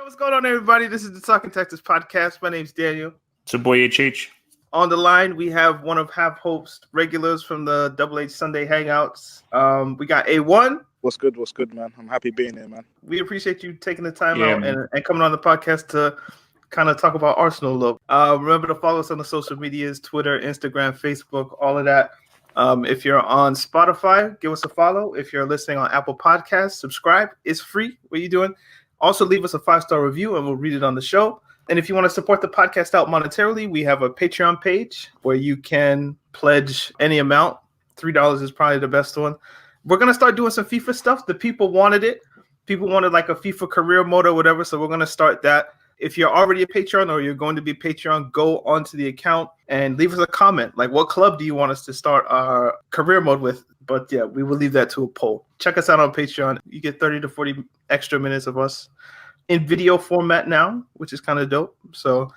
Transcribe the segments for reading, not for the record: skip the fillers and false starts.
What's going on, everybody? This is the Talking Texas podcast. My name's Daniel. It's your boy HH. On the line, we have one of Half Hope's regulars from the Double H Sunday Hangouts. We got A1. What's good, man? I'm happy being here, man. We appreciate you taking the time out and coming on the podcast to kind of talk about Arsenal a little. Remember to follow us on the social medias, Twitter, Instagram, Facebook, all of that. If you're on Spotify, give us a follow. If you're listening on Apple Podcasts, subscribe. It's free. What are you doing? Also, leave us a 5-star review and we'll read it on the show. And if you want to support the podcast out monetarily, we have a Patreon page where you can pledge any amount. $3 is probably the best one. We're going to start doing some FIFA stuff. The people wanted it. People wanted like a FIFA career mode or whatever. So we're going to start that. If you're already a Patreon or you're going to be a Patreon, go onto the account and leave us a comment. Like, what club do you want us to start our career mode with? But yeah, we will leave that to a poll. Check us out on Patreon. You get 30 to 40 extra minutes of us in video format now, which is kind of dope. So,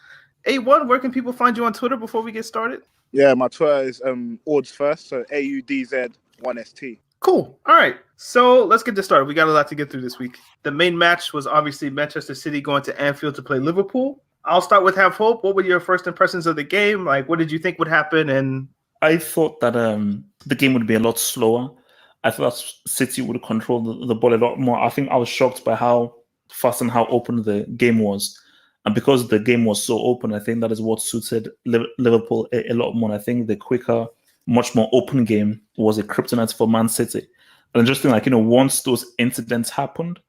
A1, where can people find you on Twitter before we get started? Yeah, my Twitter is Odds First, so AUDZ1ST. Cool. All right. So let's get this started. We got a lot to get through this week. The main match was obviously Manchester City going to Anfield to play Liverpool. I'll start with Half Hope. What were your first impressions of the game? Like, what did you think would happen? And I thought that the game would be a lot slower. I thought City would control the ball a lot more. I think I was shocked by how fast and how open the game was. And because the game was so open, I think that is what suited Liverpool a lot more. I think the quicker, much more open game was a kryptonite for Man City. And I just think, once those incidents happened,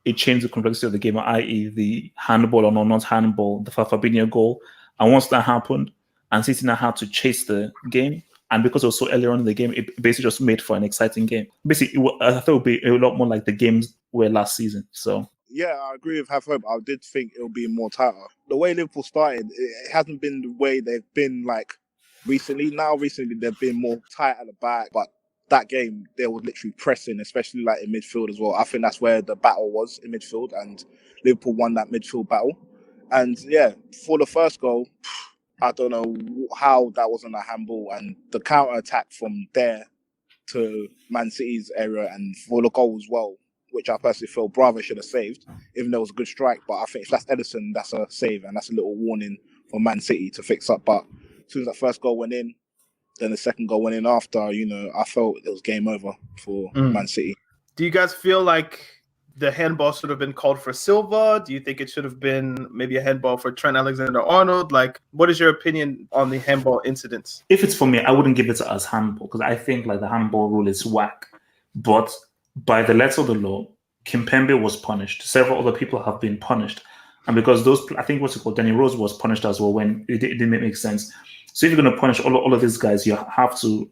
it changed the complexity of the game, i.e. the handball or not handball, the Fabinho goal. And once that happened, and City now had to chase the game, and because it was so early on in the game, it basically just made for an exciting game. Basically, I thought it would be a lot more like the games were last season. So yeah, I agree with Half Hope. I did think it would be more tighter. The way Liverpool started, it hasn't been the way they've been like recently. Now, recently, they've been more tight at the back, but that game, they were literally pressing, especially like in midfield as well. I think that's where the battle was in midfield, and Liverpool won that midfield battle. And yeah, for the first goal, I don't know how that wasn't a handball, and the counter attack from there to Man City's area and for the goal as well, which I personally feel Bravo should have saved, even though it was a good strike. But I think if that's Edison, that's a save, and that's a little warning for Man City to fix up. But as soon as that first goal went in, then the second goal went in after, I felt it was game over for Man City. Do you guys feel like the handball should have been called for Silva? Do you think it should have been maybe a handball for Trent Alexander-Arnold? Like, what is your opinion on the handball incidents? If it's for me, I wouldn't give it as handball because I think like the handball rule is whack. But by the letter of the law, Kimpembe was punished. Several other people have been punished. And because I think Danny Rose was punished as well when it didn't make sense. So if you're going to punish all of these guys, you have to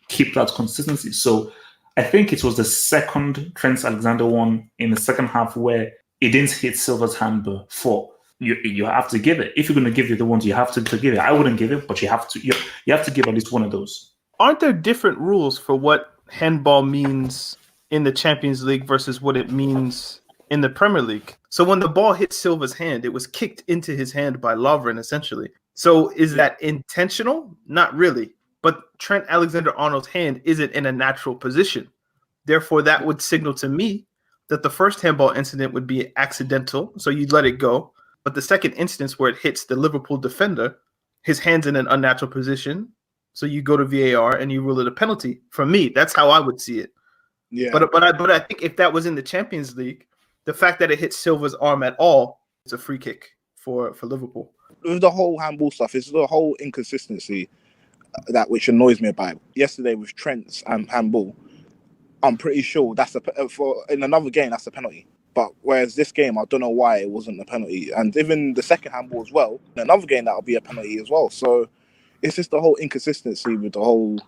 keep that consistency. So I think it was the second Trent Alexander one in the second half where it didn't hit Silva's hand before. You have to give it. If you're going to give you the ones, you have to give it. I wouldn't give it, but you have to give at least one of those. Aren't there different rules for what handball means in the Champions League versus what it means in the Premier League? So when the ball hit Silva's hand, it was kicked into his hand by Lovren, essentially. So is that intentional? Not really. But Trent Alexander-Arnold's hand isn't in a natural position. Therefore, that would signal to me that the first handball incident would be accidental, so you'd let it go. But the second instance where it hits the Liverpool defender, his hand's in an unnatural position, so you go to VAR and you rule it a penalty. For me, that's how I would see it. Yeah. But I think if that was in the Champions League, the fact that it hits Silva's arm at all, it's a free kick for Liverpool. With the whole handball stuff, it's the whole inconsistency that which annoys me about it. Yesterday with Trent's handball, I'm pretty sure in another game that's a penalty. But whereas this game, I don't know why it wasn't a penalty. And even the second handball as well, in another game that'll be a penalty as well. So it's just the whole inconsistency with the whole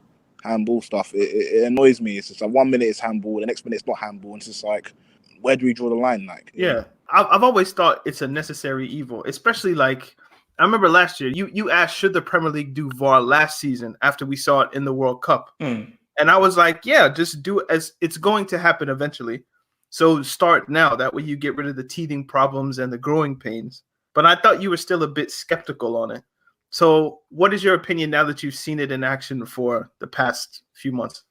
handball stuff. It annoys me. It's just like 1 minute it's handball, the next minute it's not handball. And it's just like, where do we draw the line? Like, yeah, I've always thought it's a necessary evil, especially like I remember last year you asked should the Premier League do VAR last season after we saw it in the World Cup, and I was like, yeah, just do it as it's going to happen eventually. So start now. That way you get rid of the teething problems and the growing pains. But I thought you were still a bit skeptical on it. So what is your opinion now that you've seen it in action for the past few months?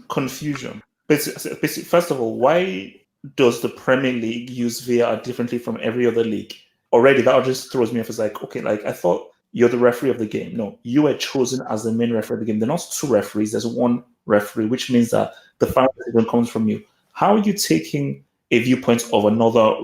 Confusion. Basically, first of all, why does the Premier League use VAR differently from every other league? Already, that just throws me off. It's like, okay, like I thought you're the referee of the game. No, you were chosen as the main referee of the game. There are not two referees. There's one referee, which means that the final decision comes from you. How are you taking a viewpoint of another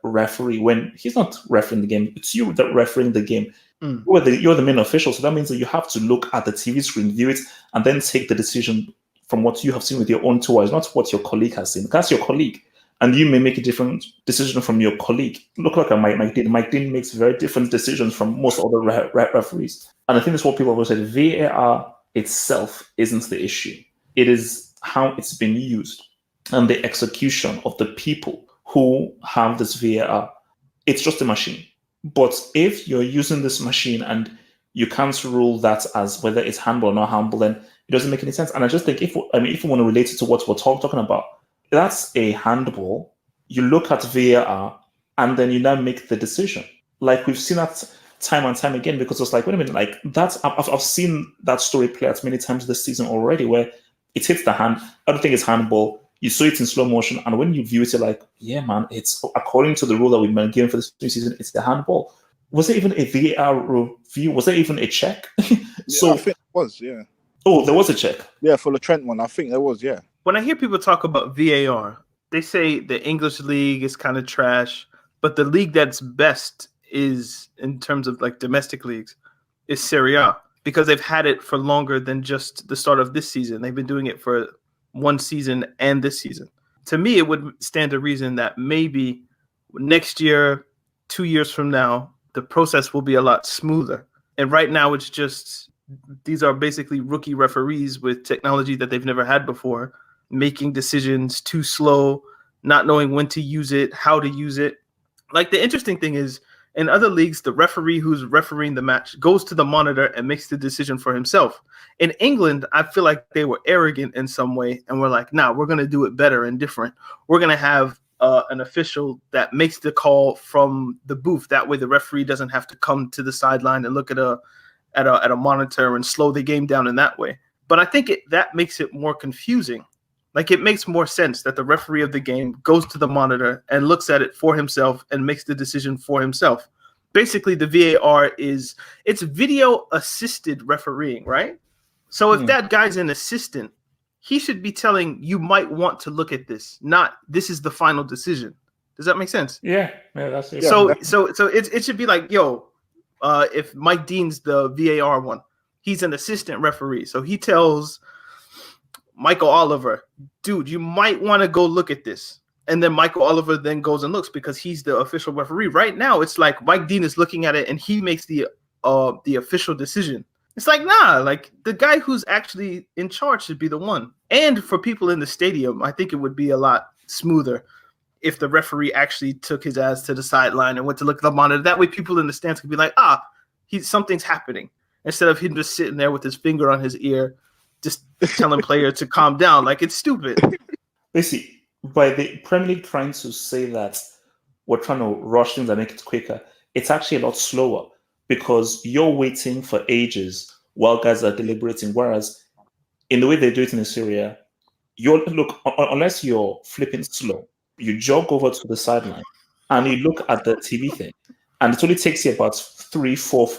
referee when he's not refereeing the game? It's you that refereeing the game. You're the main official, so that means that you have to look at the TV screen, view it, and then take the decision from what you have seen with your own two eyes, not what your colleague has seen. That's your colleague, and you may make a different decision from your colleague. Look like Mike Dean. Mike Dean makes very different decisions from most other referees, and I think that's what people have said. VAR itself isn't the issue; it is how it's been used and the execution of the people who have this VAR. It's just a machine. But if you're using this machine and you can't rule that as whether it's handball or not handball, then it doesn't make any sense. And I just think if we want to relate it to what we're talking about, that's a handball. You look at VAR and then you now make the decision. Like we've seen that time and time again, because it's like, wait a minute, like that's I've seen that story play out many times this season already, where it hits the hand. I don't think it's handball. You saw it in slow motion, and when you view it, you're like, yeah, man, it's according to the rule that we've been given for this new season, it's the handball. Was there even a VAR review? Was there even a check? So I think it was, yeah. Oh, there was a check. Yeah, for the Trent one, I think there was, yeah. When I hear people talk about VAR, they say the English league is kind of trash, but the league that's best is, in terms of like domestic leagues, is Serie A, because they've had it for longer than just the start of this season. They've been doing it for one season and this season. To me, it would stand to reason that maybe next year, 2 years from now, the process will be a lot smoother. And right now, it's just, these are basically rookie referees with technology that they've never had before, making decisions too slow, not knowing when to use it, how to use it. Like, the interesting thing is, in other leagues, the referee who's refereeing the match goes to the monitor and makes the decision for himself. In England, I feel like they were arrogant in some way and were like, nah, we're going to do it better and different. We're going to have an official that makes the call from the booth. That way the referee doesn't have to come to the sideline and look at a monitor and slow the game down in that way. But I think that makes it more confusing. Like, it makes more sense that the referee of the game goes to the monitor and looks at it for himself and makes the decision for himself. Basically, the VAR it's video assisted refereeing, right? So if that guy's an assistant, he should be telling you might want to look at this, not this is the final decision. Does that make sense? Yeah, that's it. So it should be like, yo, if Mike Dean's the VAR one, he's an assistant referee. So he tells Michael Oliver, dude, you might want to go look at this. And then Michael Oliver then goes and looks because he's the official referee. Right now, it's like Mike Dean is looking at it and he makes the official decision. It's like, nah, like the guy who's actually in charge should be the one. And for people in the stadium, I think it would be a lot smoother if the referee actually took his ass to the sideline and went to look at the monitor. That way people in the stands could be like, something's happening. Instead of him just sitting there with his finger on his ear, just telling players to calm down. Like, it's stupid. Basically, by the Premier League trying to say that we're trying to rush things and make it quicker, it's actually a lot slower because you're waiting for ages while guys are deliberating. Whereas in the way they do it in Syria, unless you're flipping slow, you jog over to the sideline and you look at the TV thing, and it only takes you about 3, 4,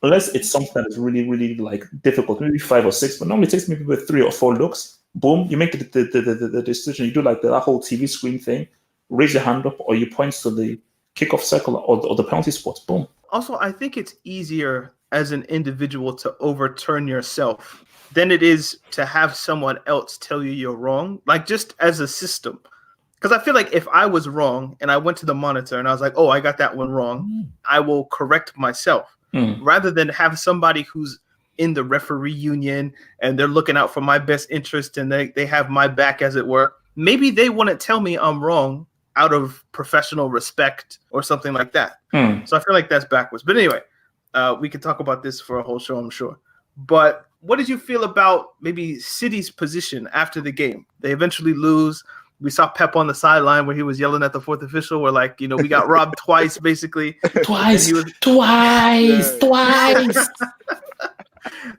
unless it's something that is really, really like difficult, maybe 5 or 6, but normally it takes maybe 3 or 4 looks. Boom, you make the decision. You do like that whole TV screen thing, raise your hand up, or you point to the kickoff circle or the penalty spot. Boom. Also, I think it's easier as an individual to overturn yourself than it is to have someone else tell you you're wrong, like just as a system. Because I feel like if I was wrong and I went to the monitor and I was like, oh, I got that one wrong, I will correct myself rather than have somebody who's in the referee union and they're looking out for my best interest and they have my back, as it were. Maybe they wouldn't tell me I'm wrong out of professional respect or something like that. So I feel like that's backwards. But anyway, we could talk about this for a whole show, I'm sure. But what did you feel about maybe City's position after the game? They eventually lose. We saw Pep on the sideline where he was yelling at the fourth official. We're like, we got robbed twice, basically. Twice.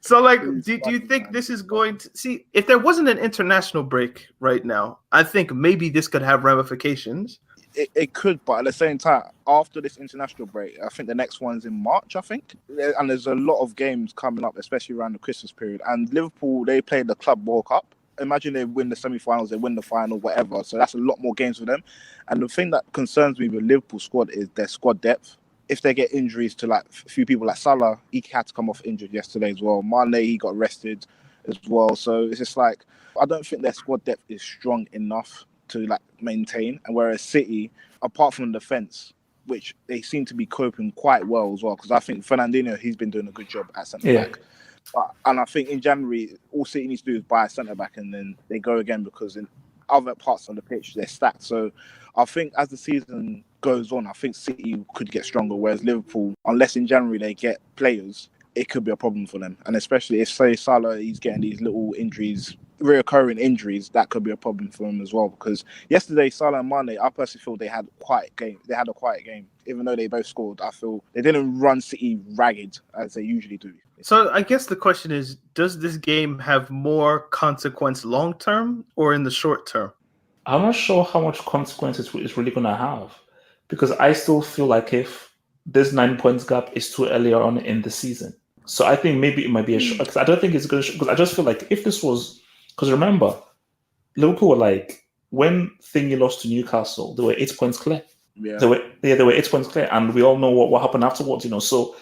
So, like, do you think this is going to see if there wasn't an international break right now? I think maybe this could have ramifications. It could, but at the same time, after this international break, I think the next one's in March, I think. And there's a lot of games coming up, especially around the Christmas period. And Liverpool, they played the Club World Cup. Imagine they win the semi-finals, they win the final, whatever. So that's a lot more games for them. And the thing that concerns me with Liverpool squad is their squad depth. If they get injuries to like a few people like Salah, he had to come off injured yesterday as well. Mane, he got rested as well. So it's just like, I don't think their squad depth is strong enough to like maintain. And whereas City, apart from the defence, which they seem to be coping quite well as well, because I think Fernandinho, he's been doing a good job at centre back. And I think in January, all City needs to do is buy a centre back, and then they go again, because in other parts of the pitch they're stacked. So I think as the season goes on, I think City could get stronger, whereas Liverpool, unless in January they get players, it could be a problem for them. And especially if, say, Salah, he's getting these little injuries, reoccurring injuries, that could be a problem for him as well. Because yesterday, Salah and Mane, I personally feel they had a quiet game. Even though they both scored. I feel they didn't run City ragged as they usually do. So I guess the question is, does this game have more consequence long term or in the short term? I'm not sure how much consequence it's really going to have, because I still feel like if this 9 points gap is too early on in the season. So I think maybe it might be a short, because I don't think it's going to, because I just feel like if this was, because remember, Liverpool were like, when Thingy lost to Newcastle, they were 8 points clear. Yeah. They were 8 points clear, and we all know what happened afterwards, so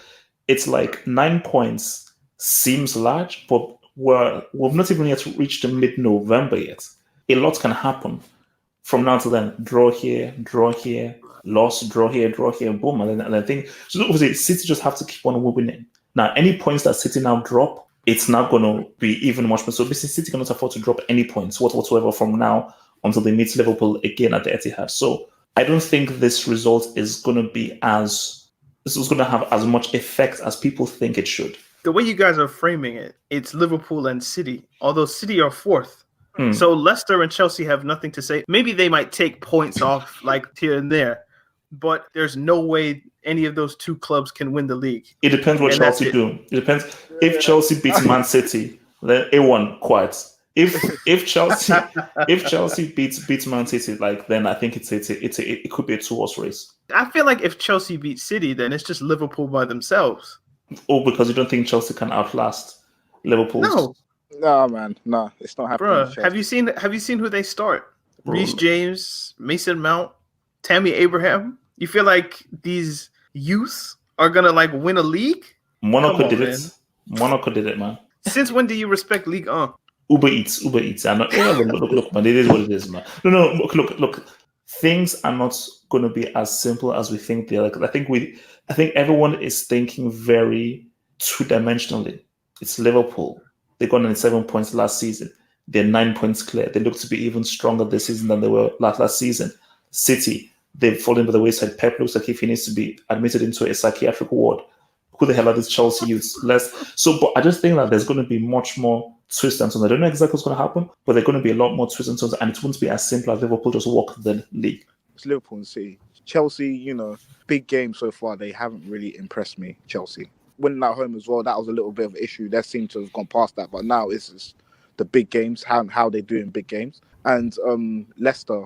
it's like 9 points seems large, but we've not even yet reached mid-November yet. A lot can happen from now to then. Draw here, loss, draw here, boom, and then I think so. Obviously, City just have to keep on winning. Now, any points that City now drop, it's not going to be even much more. So basically, City cannot afford to drop any points whatsoever from now until they meet Liverpool again at the Etihad. So I don't think this result is going to be this is going to have as much effect as people think it should. The way you guys are framing it, it's Liverpool and City, although City are fourth. So Leicester and Chelsea have nothing to say. Maybe they might take points off like here and there, but there's no way any of those two clubs can win the league. It depends what Chelsea do. It depends. If Chelsea beats Man City, then A1 quiet. If Chelsea beats Man City, like, then I think it could be a 2-horse race. I feel like if Chelsea beats City, then it's just Liverpool by themselves. Oh, because you don't think Chelsea can outlast Liverpool? No, man, no, it's not happening. Bruh, have you seen who they start? Reece James, Mason Mount, Tammy Abraham. You feel like these youths are gonna like win a league? Monaco did it, man. Since when do you respect League 1? Uber Eats. I'm not. Look, man. It is what it is, man. No. Look. Things are not going to be as simple as we think they are. Like, I think everyone is thinking very two-dimensionally. It's Liverpool. They got 97 points last season. They're 9 points clear. They look to be even stronger this season than they were last season. City, they've fallen by the wayside. Pep looks like if he needs to be admitted into a psychiatric ward. Who the hell are these Chelsea youths? But I just think that there's going to be much more twists and turns. I don't know exactly what's going to happen, but there's going to be a lot more twists and turns, and it won't be as simple as Liverpool just walk the league. It's Liverpool and City. Chelsea, big game so far, they haven't really impressed me, Chelsea. Winning at home as well, that was a little bit of an issue. They seem to have gone past that, but now it's just the big games, how they do in big games. And Leicester,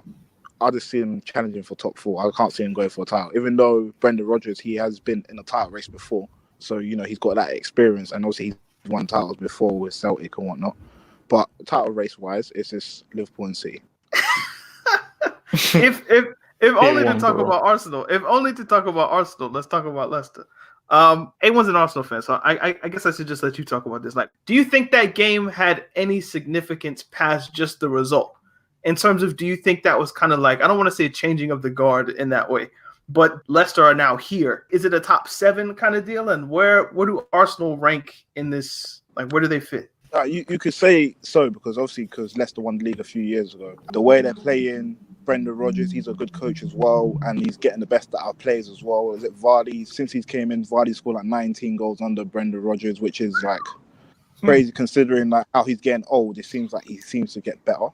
I just see him challenging for top 4. I can't see him going for a title, even though Brendan Rodgers, he has been in a title race before. So, he's got that experience, and also he's won titles before with Celtic and whatnot. But title race-wise, it's just Liverpool and City. If only to talk about Arsenal, let's talk about Leicester. A1's an Arsenal fan, so I guess I should just let you talk about this. Like, do you think that game had any significance past just the result? In terms of, do you think that was kind of like, I don't want to say a changing of the guard in that way, but Leicester are now here. Is it a top 7 kind of deal? And where do Arsenal rank in this? Like, where do they fit? You could say so, because Leicester won the league a few years ago. The way they're playing, Brendan Rodgers, he's a good coach as well, and he's getting the best out of players as well. Is it Vardy? Since he came in, Vardy scored like 19 goals under Brendan Rodgers, which is like crazy considering like how he's getting old. It seems like he seems to get better.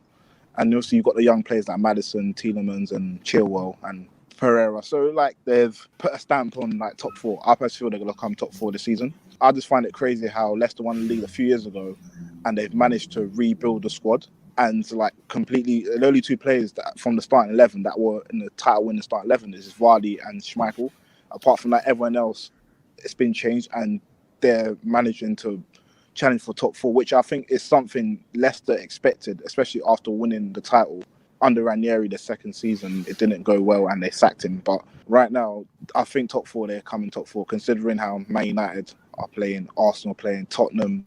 And also you've got the young players like Maddison, Tielemans and Chilwell and Pereira. So like they've put a stamp on like top four. I personally feel they're gonna come top four this season. I just find it crazy how Leicester won the league a few years ago, and they've managed to rebuild the squad and like completely. The only two players that from the starting 11 that were in the title winning starting 11 is Vardy and Schmeichel. Apart from that, everyone else, it's been changed, and they're managing to challenge for top four, which I think is something Leicester expected, especially after winning the title. Under Ranieri, the second season, it didn't go well and they sacked him. But right now, I think top four, they're coming top four, considering how Man United are playing, Arsenal playing, Tottenham,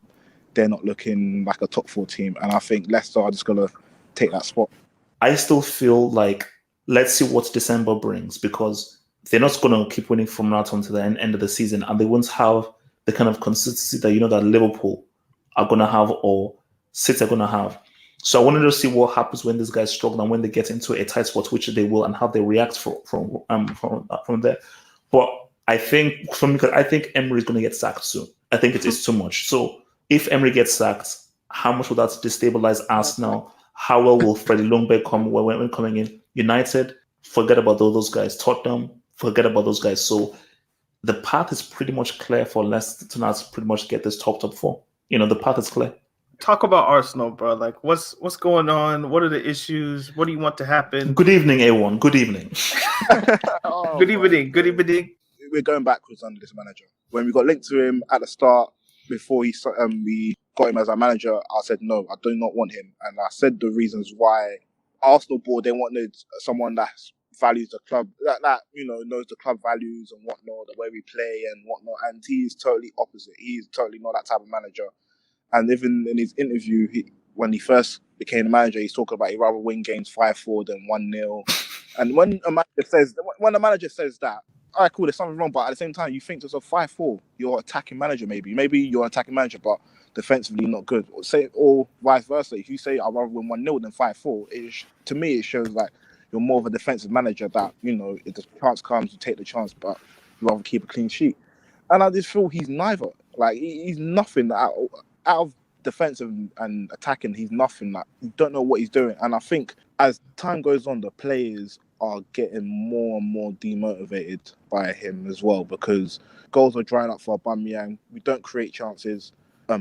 they're not looking like a top four team. And I think Leicester are just going to take that spot. I still feel like, let's see what December brings, because they're not going to keep winning from now on to the end of the season, and they won't have the kind of consistency that that Liverpool are going to have or City are going to have. So I wanted to see what happens when these guys struggle and when they get into a tight spot, which they will, and how they react from there. But I think Emery is going to get sacked soon. I think it is too much. So if Emery gets sacked, how much will that destabilize Arsenal? How well will Freddie Ljungberg come when coming in? United, forget about those guys. Tottenham, forget about those guys. So the path is pretty much clear for Leicester to not pretty much get this top four. The path is clear. Talk about Arsenal, bro. Like, what's going on? What are the issues? What do you want to happen? Good evening, A1. Good evening. Good evening. Good evening. We're going backwards under this manager. When we got linked to him at the start, before we got him as our manager, I said no, I do not want him, and I said the reasons why. Arsenal board, they wanted someone that values the club, that knows the club values and whatnot, the way we play and whatnot. And he's totally opposite. He's totally not that type of manager. And even in his interview, when he first became the manager, he's talking about he'd rather win games 5-4 than 1-0. And when a manager says that, all right, cool, there's something wrong. But at the same time, you think to yourself, 5-4, you're attacking manager maybe. Maybe you're an attacking manager, but defensively not good. Or vice versa. If you say I'd rather win 1-0 than 5-4, to me it shows like you're more of a defensive manager that, if the chance comes, you take the chance, but you rather keep a clean sheet. And I just feel he's neither. Like, he's nothing out of defensive and attacking. He's nothing. Like, you don't know what he's doing. And I think as time goes on, the players are getting more and more demotivated by him as well, because goals are drying up for Aubameyang. We don't create chances.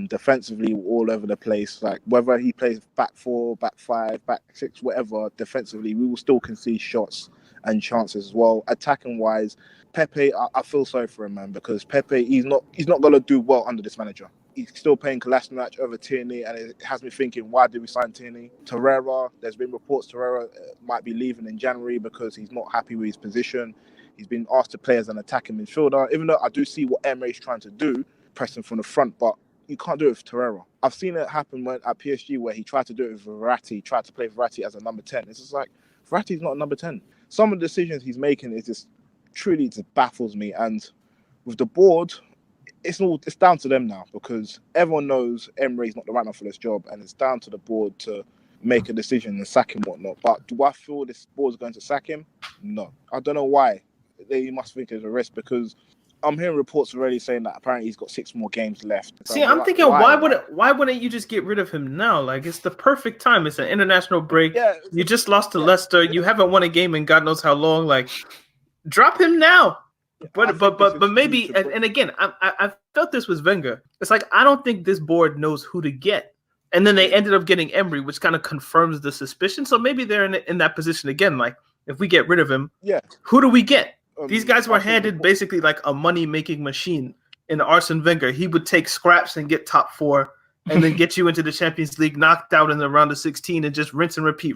Defensively, we're all over the place. Like, whether he plays back 4, back 5, back 6, whatever, defensively, we will still concede shots and chances as well. Attacking wise, Pepe, I feel sorry for him, man, because Pepe, he's not going to do well under this manager. He's still paying Kolasinac over Tierney, and it has me thinking, why did we sign Tierney? Torreira, there's been reports Torreira might be leaving in January because he's not happy with his position. He's been asked to play as an attacking midfielder, even though I do see what Emery is trying to do, pressing from the front, but you can't do it with Torreira. I've seen it happen at PSG where he tried to do it with Verratti, tried to play Verratti as a number 10. It's just like, Verratti's not a number 10. Some of the decisions he's making is just truly just baffles me. And with the board, it's down to them now, because everyone knows Emery's not the right man for this job, and it's down to the board to make a decision and sack him, whatnot. But do I feel this board's going to sack him? No. I don't know why. They must think it's a risk, because I'm hearing reports already saying that apparently he's got 6 more games left. See, I'm thinking, why wouldn't you just get rid of him now? Like, it's the perfect time. It's an international break. Yeah, you just lost to Leicester. You haven't won a game in God knows how long. Like, drop him now. But maybe, and again, I felt this with Wenger. It's like, I don't think this board knows who to get. And then they ended up getting Emery, which kind of confirms the suspicion. So maybe they're in that position again. Like, if we get rid of him, who do we get? These guys were handed basically like a money-making machine in Arsene Wenger. He would take scraps and get top 4 and then get you into the Champions League, knocked out in the round of 16, and just rinse and repeat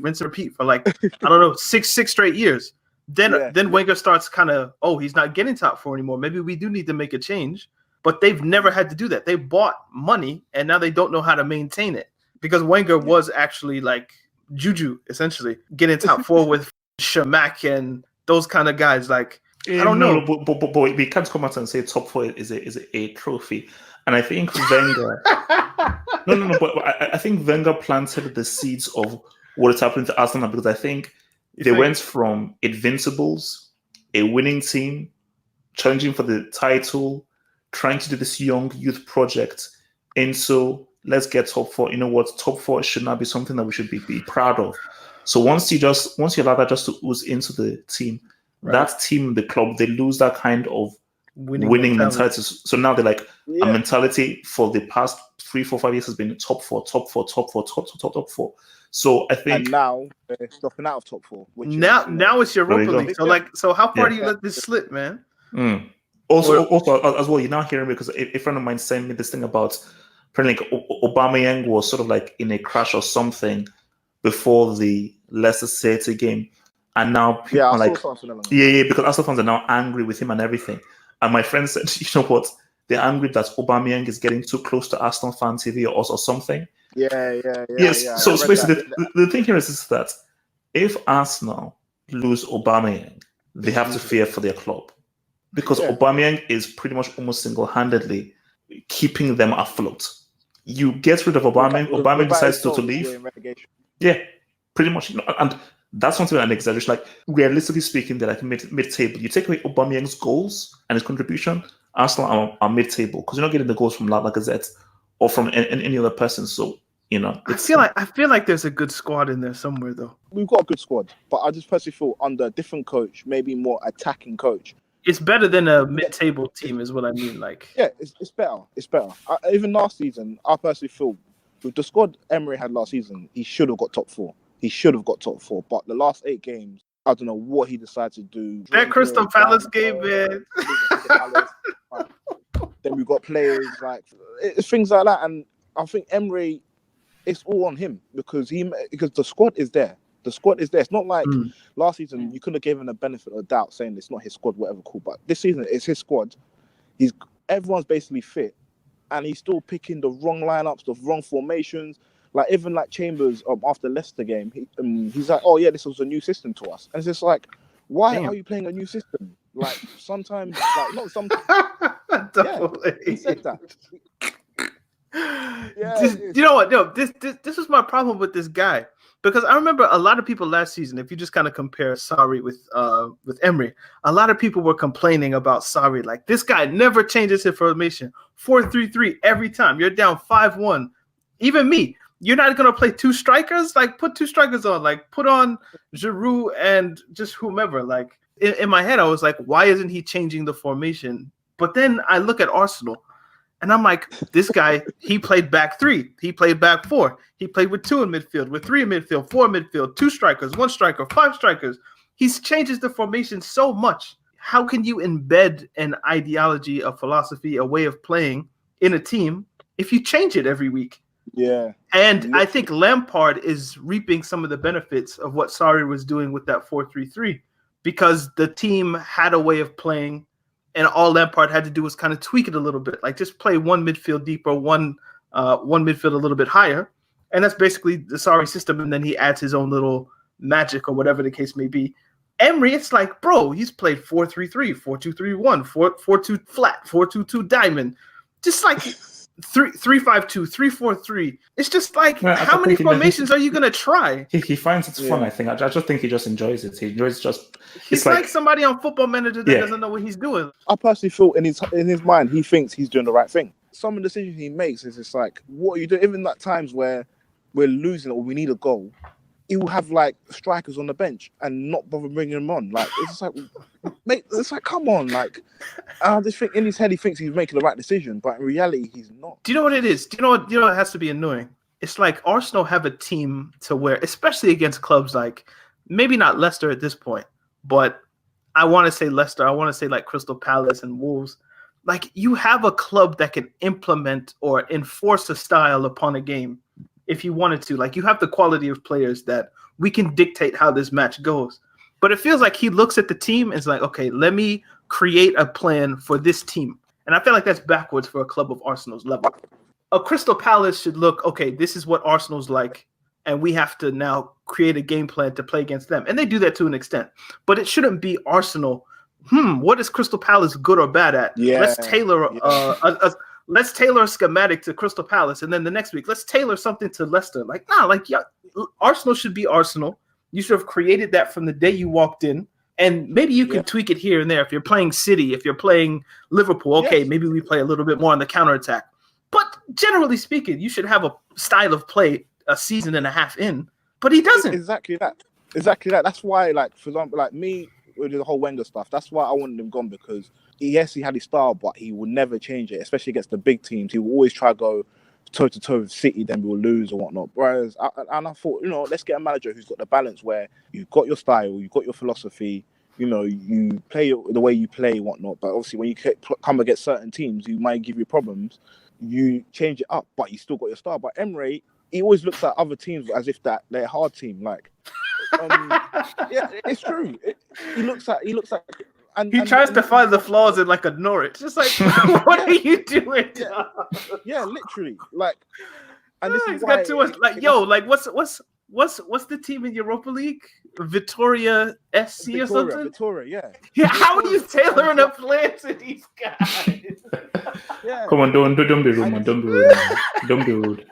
for like, I don't know, six straight years. Then Wenger starts kind of, he's not getting top 4 anymore. Maybe we do need to make a change. But they've never had to do that. They bought money, and now they don't know how to maintain it. Because Wenger was actually like Juju, essentially, getting top 4 with Shamak and those kind of guys. Like, I don't know. But we can't come out and say top 4 is a trophy. And I think Wenger... But I think Wenger planted the seeds of what is happening to Arsenal, because I think they went from Invincibles, a winning team, challenging for the title, trying to do this young youth project. And so let's get top 4. You know what? Top 4 should not be something that we should be proud of. So once you allow that just to ooze into the team, that team, the club, they lose that kind of winning mentality. So now they're like, a mentality for the past 3, 4, 5 years has been top four. So I think, and now they're stopping out of top 4. Which now it's Europa League. So how far do you let this slip, man? Also, as well, you're now hearing me because a friend of mine sent me this thing about apparently Aubameyang was sort of like in a crash or something before the Leicester City game, and now people are like, because Arsenal fans are now angry with him and everything. And my friend said, you know what? They're angry that Aubameyang is getting too close to Arsenal fan TV or something. Yes. So basically, the thing here is that if Arsenal lose Aubameyang, they have to fear for their club. Because Aubameyang is pretty much almost single-handedly keeping them afloat. You get rid of Aubameyang decides to leave. Yeah, pretty much. And that's not even an exaggeration. Like, realistically speaking, they're like mid-table. You take away Aubameyang's goals and his contribution, Arsenal are mid-table because you're not getting the goals from Lacazette or from any other person. So, I feel like there's a good squad in there somewhere, though. We've got a good squad, but I just personally feel under a different coach, maybe more attacking coach, it's better than a mid-table team, is what I mean. Like, it's better. It's better. Even last season, I personally feel with the squad Emery had last season, he should have got top 4. But the last 8 games, I don't know what he decided to do. That Crystal Palace game, man. Then we got players like it's things like that, and I think Emery, it's all on him because the squad is there. The squad is there. It's not like last season you could have given a benefit of the doubt saying it's not his squad, whatever, cool. But this season it's his squad. Everyone's basically fit, and he's still picking the wrong lineups, the wrong formations. Like even like Chambers after Leicester game, he's like, "Oh yeah, this was a new system to us," and it's just like, why are you playing a new system? Like sometimes, like not sometimes. He said that. You know what? No, this was my problem with this guy. Because I remember a lot of people last season, if you just kind of compare Sarri with Emery, a lot of people were complaining about Sarri. Like, this guy never changes his formation. 4-3-3 every time. You're down 5-1. Even me. You're not going to play 2 strikers? Like, put 2 strikers on. Like, put on Giroud and just whomever. Like, in my head, I was like, why isn't he changing the formation? But then I look at Arsenal. And I'm like, this guy, he played back 3. He played back 4. He played with 2 in midfield, with 3 in midfield, 4 in midfield, 2 strikers, 1 striker, 5 strikers. He changes the formation so much. How can you embed an ideology, a philosophy, a way of playing in a team if you change it every week? Yeah. And I think Lampard is reaping some of the benefits of what Sarri was doing with that 4-3-3 because the team had a way of playing. And all Lampard had to do was kind of tweak it a little bit, like just play 1 midfield deeper, one midfield a little bit higher. And that's basically the Sarri system. And then he adds his own little magic or whatever the case may be. Emery, it's like, bro, he's played 4-3-3, 4-2-3-1, 4-4-2 flat, 4-2-2 diamond. Just like 3-5-2, 3-4-3. It's just like, how many formations are you going to try? He finds it fun, I think. I just think he just enjoys it. He enjoys He's like somebody on Football Manager that doesn't know what he's doing. I personally feel in his mind, he thinks he's doing the right thing. Some of the decisions he makes is just like, what are you doing? Even at times where we're losing or we need a goal, he will have like strikers on the bench and not bother bringing them on. Like it's just like, mate, it's like, come on, like I just think in his head he thinks he's making the right decision, but in reality he's not. Do you know what it is? Do you know what has to be annoying? It's like Arsenal have a team to where, especially against clubs like maybe not Leicester at this point, but I want to say Leicester. I want to say like Crystal Palace and Wolves. Like you have a club that can implement or enforce a style upon a game. If you wanted to, like you have the quality of players that we can dictate how this match goes. But it feels like he looks at the team and is like, okay, let me create a plan for this team. And I feel like that's backwards for a club of Arsenal's level. A Crystal Palace should look, okay, this is what Arsenal's like, and we have to now create a game plan to play against them. And they do that to an extent. But it shouldn't be Arsenal. What is Crystal Palace good or bad at? Yeah. Let's tailor a schematic to Crystal Palace, and then the next week, let's tailor something to Leicester. Arsenal should be Arsenal. You should have created that from the day you walked in, and maybe you can tweak it here and there. If you're playing City, if you're playing Liverpool, okay, maybe we play a little bit more on the counterattack. But generally speaking, you should have a style of play a season and a half in, but he doesn't. Exactly that. That's why, like, for example, like me, with the whole Wenger stuff. That's why I wanted him gone, because yes, he had his style, but he would never change it, especially against the big teams. He will always try to go toe-to-toe with City, then we'll lose or whatnot. Whereas, I thought, let's get a manager who's got the balance where you've got your style, you've got your philosophy, you play the way you play, whatnot. But obviously, when you come against certain teams who might give you problems, you change it up, but you still got your style. But Emery, he always looks at other teams as if that they're a hard team. Like, yeah, it's true. He looks like. He tries to find the flaws in like a Norwich. Just like, what are you doing? Yeah, literally. Like, and this is he's why got too much. Like, what's the team in Europa League? Victoria SC or something? Victoria, yeah. Yeah, how are you tailoring a plan to these guys? Yeah. Come on, don't be rude, man. Don't be rude, man. Don't be rude.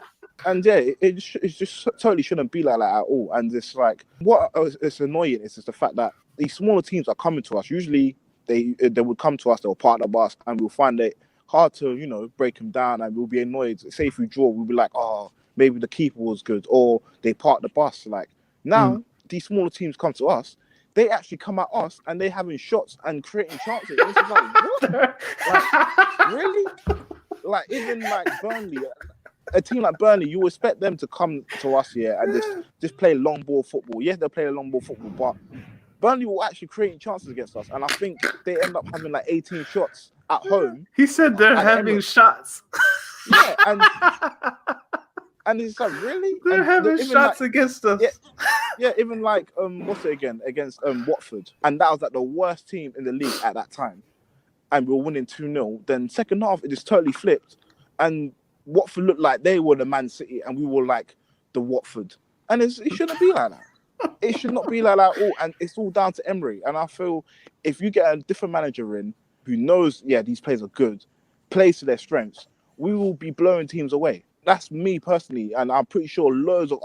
And yeah, it just totally shouldn't be like that at all. And it's like, what is annoying is the fact that these smaller teams are coming to us. Usually they would come to us, they'll partner us, and we'll find it hard to, break them down, and we'll be annoyed. Say if we draw, we'll be like, oh, maybe the keeper was good, or they parked the bus. Like, now, these smaller teams come to us, they actually come at us, and they're having shots and creating chances. And it's just like, what? Like, really? Like, even like Burnley, a team like Burnley, you expect them to come to us here and just play long ball football. Yes, they'll play a long ball football, but Burnley will actually create chances against us. And I think they end up having like 18 shots at home. He said they're having shots. Yeah, and it's like, really? They're having shots against us. Yeah, even like what's it again? Against Watford. And that was like the worst team in the league at that time. And we were winning 2-0. Then second half, it just totally flipped. And Watford looked like they were the Man City and we were like the Watford. And it shouldn't be like that. It should not be like that at all. And it's all down to Emery. And I feel if you get a different manager in who knows, these players are good, plays to their strengths, we will be blowing teams away. That's me personally. And I'm pretty sure loads of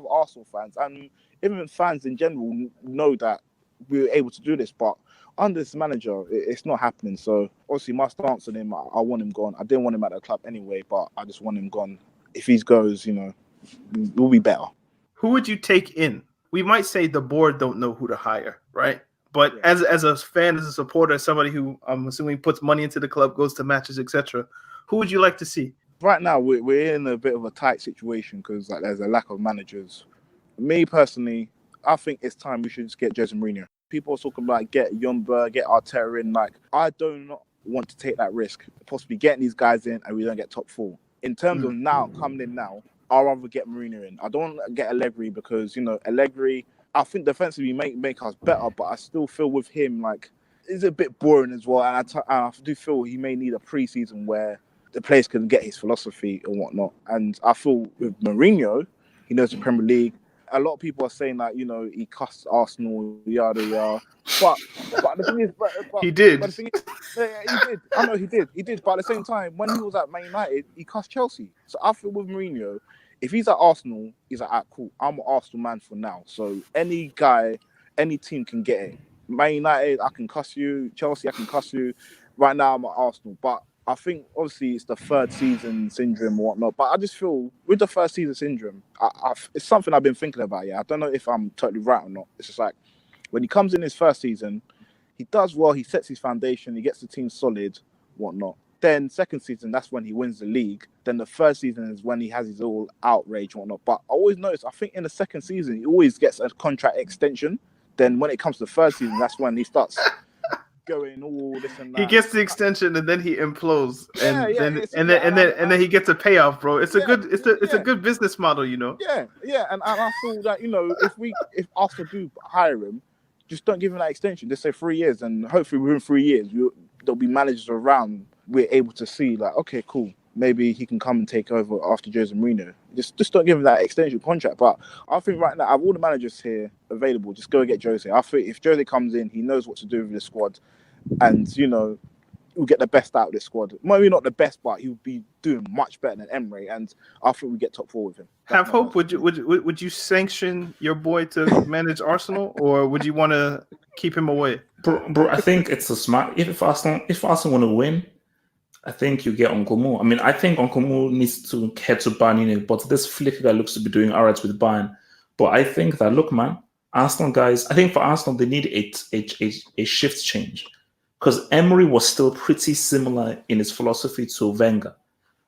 Arsenal fans and even fans in general know that we were able to do this. But under this manager, it's not happening. So obviously my stance on him, I want him gone. I didn't want him at the club anyway, but I just want him gone. If he goes, we'll be better. Who would you take in? We might say the board don't know who to hire, right? But as a fan, as a supporter, somebody who I'm assuming puts money into the club, goes to matches, etc., who would you like to see? Right now, we're in a bit of a tight situation because there's a lack of managers. Me personally, I think it's time we should just get Jose Mourinho. People are talking about get Jumba, get Arteta in. Like, I do not want to take that risk, possibly getting these guys in and we don't get top 4. In terms of coming in now, I'd rather get Mourinho in. I don't want to get Allegri because, Allegri, I think defensively make us better, but I still feel with him, like, it's a bit boring as well. And I do feel he may need a pre-season where the players can get his philosophy and whatnot. And I feel with Mourinho, he knows the Premier League. A lot of people are saying that, he cussed Arsenal, yada, yada. But the thing is... he did. But the thing is, he did. I know he did. He did. But at the same time, when he was at Man United, he cussed Chelsea. So I feel with Mourinho, if he's at Arsenal, he's like, cool, I'm an Arsenal man for now. So any guy, any team can get it. Man United, I can cuss you. Chelsea, I can cuss you. Right now, I'm at Arsenal. But I think, obviously, it's the third season syndrome or whatnot. But I just feel, with the first season syndrome, it's something I've been thinking about, I don't know if I'm totally right or not. It's just like, when he comes in his first season, he does well, he sets his foundation, he gets the team solid, whatnot. Then second season, that's when he wins the league. Then the third season is when he has his all outrage and whatnot. But I always notice, I think in the second season, he always gets a contract extension. Then when it comes to the third season, that's when he starts going all this and that. He gets the extension and then he implodes, and then he gets a payoff, bro. It's a good business model, Yeah, and I feel that if Arsenal do hire him, just don't give him that extension. Just say 3 years, and hopefully within 3 years there'll be managers around. We're able to see like, okay, cool, maybe he can come and take over after Jose Mourinho. Just don't give him that extension contract. But I think right now, of all the managers here available, just go get Jose. I think if Jose comes in, he knows what to do with the squad, and we'll get the best out of this squad. Maybe not the best, but he'll be doing much better than Emery, and I think we get top 4 with him. Have hope. Would you sanction your boy to manage Arsenal, or would you want to keep him away? Bro, I think it's a smart. If Arsenal want to win, I think you get Nkomo. I mean, I think Nkomo needs to head to Bayern, but this flick guy looks to be doing all right with Bayern. But I think that, look, man, Arsenal guys, I think for Arsenal, they need a shift change because Emery was still pretty similar in his philosophy to Wenger.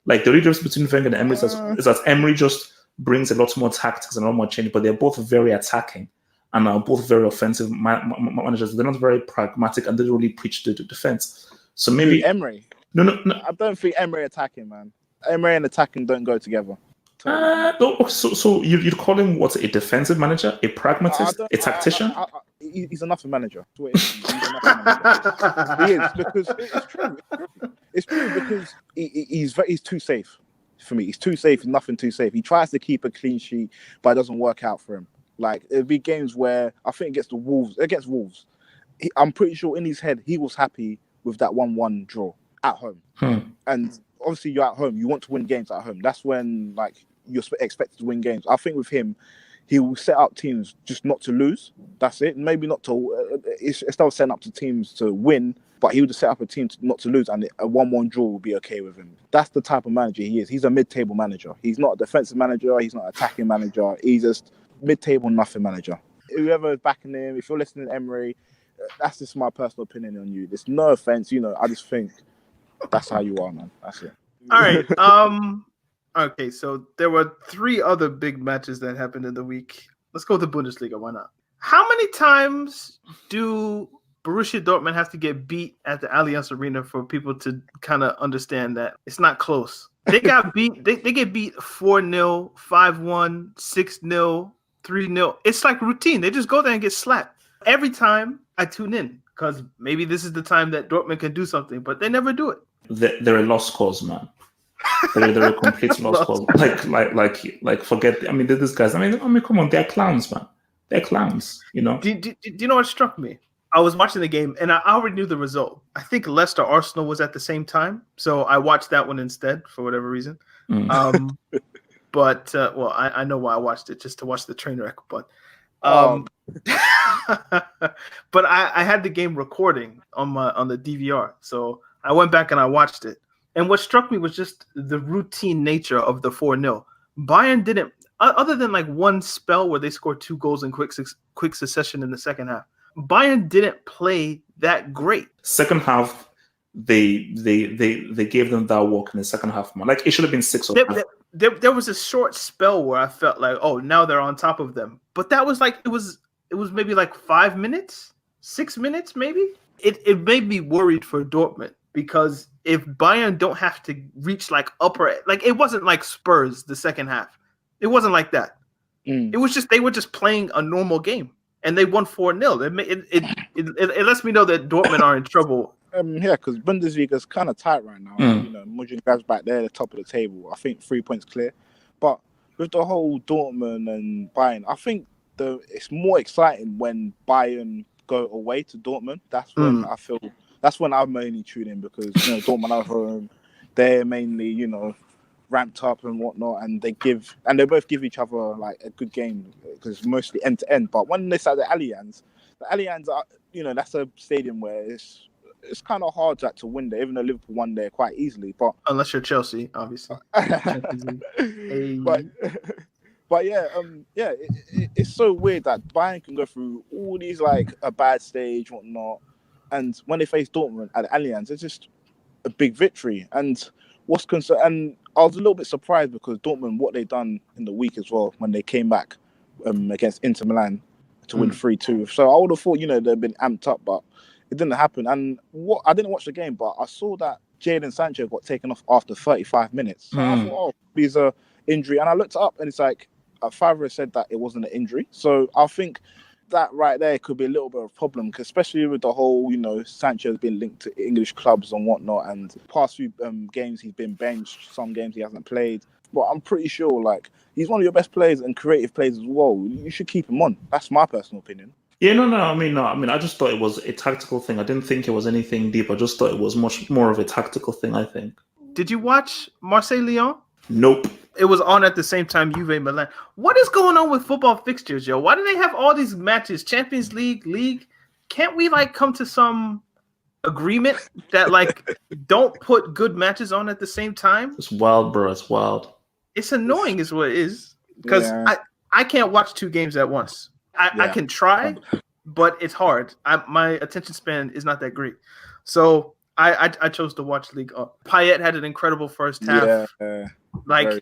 Like the difference between Wenger and Emery is that Emery just brings a lot more tactics and a lot more change, but they're both very attacking and are both very offensive managers. They're not very pragmatic and they don't really preach the defense. So maybe Emery. No. I don't think Emery attacking, man. Emery and attacking don't go together. So you'd call him what? A defensive manager, a pragmatist, a tactician? He's a nothing manager. He's a nothing manager. He is, because it's true. It's true because he's too safe for me. He's too safe. Nothing too safe. He tries to keep a clean sheet, but it doesn't work out for him. Like it'll be games where I think against Wolves, I'm pretty sure in his head he was happy with that 1-1 draw at home. And obviously you're at home. You want to win games at home. That's when like you're expected to win games. I think with him, he will set up teams just not to lose. That's it. Maybe not to. It's not setting up to teams to win, but he would set up a team not to lose, and a 1-1 draw will be okay with him. That's the type of manager he is. He's a mid-table manager. He's not a defensive manager. He's not an attacking manager. He's just mid-table nothing manager. Whoever is backing him, if you're listening to Emery, that's just my personal opinion on you. There's no offense, I just think that's how you are, man. That's it. All right. Okay, so there were 3 other big matches that happened in the week. Let's go to Bundesliga. Why not? How many times do Borussia Dortmund have to get beat at the Allianz Arena for people to kind of understand that it's not close? They got beat. They get beat 4-0, 5-1, 6-0, 3-0. It's like routine. They just go there and get slapped. Every time I tune in because maybe this is the time that Dortmund can do something, but they never do it. They're a lost cause, man. They're a complete lost cause. Like forget. I mean, these guys. I mean, come on, they're clowns, man. They're clowns. Do you know what struck me? I was watching the game and I already knew the result. I think Leicester Arsenal was at the same time, so I watched that one instead for whatever reason. But I know why I watched it, just to watch the train wreck. But but I had the game recording on the DVR, so I went back and I watched it. And what struck me was just the routine nature of the 4-0. Bayern didn't, other than like one spell where they scored 2 goals in quick succession in the second half. Bayern didn't play that great. Second half, they gave them that walk in the second half. Man. Like it should have been 6 or 5. There was a short spell where I felt like, oh, now they're on top of them. But that was like it was maybe like 5 minutes, 6 minutes, maybe. It made me worried for Dortmund because if Bayern don't have to reach like it wasn't like Spurs the second half. It wasn't like that. It was just they were just playing a normal game. And they won 4-0. It lets me know that Dortmund are in trouble. Yeah, because Bundesliga is kind of tight right now. Mönchengladbach's back there, the top of the table. I think 3 points clear. But with the whole Dortmund and Bayern, I think it's more exciting when Bayern go away to Dortmund. That's when that's when I mainly tune in because Dortmund at home, they're mainly ramped up and whatnot, and they both give each other like a good game because it's mostly end to end. But when it's at the Allianz are, that's a stadium where it's kind of hard to win there, even though Liverpool won there quite easily. But unless you're Chelsea, obviously. But yeah, it's so weird that Bayern can go through all these like a bad stage, whatnot, and when they face Dortmund at the Allianz, it's just a big victory. And what's concerned, and I was a little bit surprised because Dortmund, what they done in the week as well when they came back against Inter Milan to win 3-2. So I would have thought they'd been amped up, but it didn't happen. And I didn't watch the game, but I saw that Jadon Sancho got taken off after 35 minutes. So I thought, he's a injury, and I looked it up, and it's like Favre said that it wasn't an injury. So I think that right there could be a little bit of a problem, because especially with the whole, Sancho's been linked to English clubs and whatnot, and past few games he's been benched, some games he hasn't played. But I'm pretty sure, like, he's one of your best players and creative players as well. You should keep him on. That's my personal opinion. Yeah, no. I mean, I just thought it was a tactical thing. I didn't think it was anything deep. I just thought it was much more of a tactical thing, I think. Did you watch Marseille-Lyon? Nope. It was on at the same time Juve Milan. What is going on with football fixtures, yo? Why do they have all these matches? Champions League? Can't we like come to some agreement that like don't put good matches on at the same time? It's wild, bro. It's wild. It's annoying is what it is. Because I can't watch 2 games at once. I can try, but it's hard. My attention span is not that great. So I chose to watch League One. Payet had an incredible first half. Yeah, like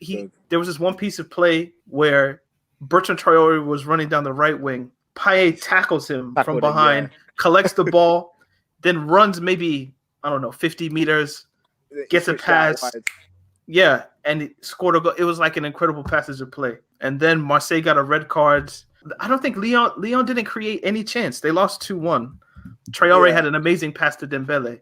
there was this one piece of play where Bertrand Traore was running down the right wing. Payet tackles him from behind, collects the ball, then runs maybe, I don't know, 50 meters, gets a pass. Yeah, and he scored a goal. It was like an incredible passage of play. And then Marseille got a red card. I don't think Lyon didn't create any chance. They lost 2-1. Traore had an amazing pass to Dembele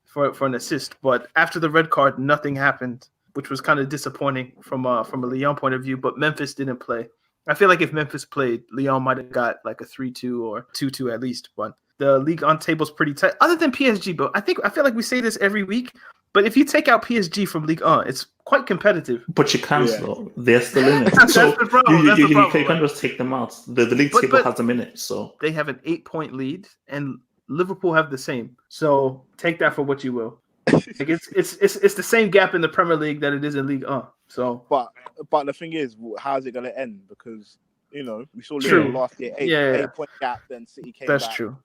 for an assist. But after the red card, nothing happened, which was kind of disappointing from a Lyon point of view. But Memphis didn't play. I feel like if Memphis played, Lyon might have got like a 3-2 or 2-2 at least. But the league on table's pretty tight, other than PSG. But I feel like we say this every week. But if you take out PSG from Ligue 1, it's quite competitive. But you can't, though. They're still in it. That's so the problem. You can't just take them out. The league table has a minute. So they have an 8-point lead, and Liverpool have the same. So take that for what you will. Like it's the same gap in the Premier League that it is in Ligue 1. So, but the thing is, how's it going to end? Because we saw Liverpool last year, 8-point gap, then City came back. That's true.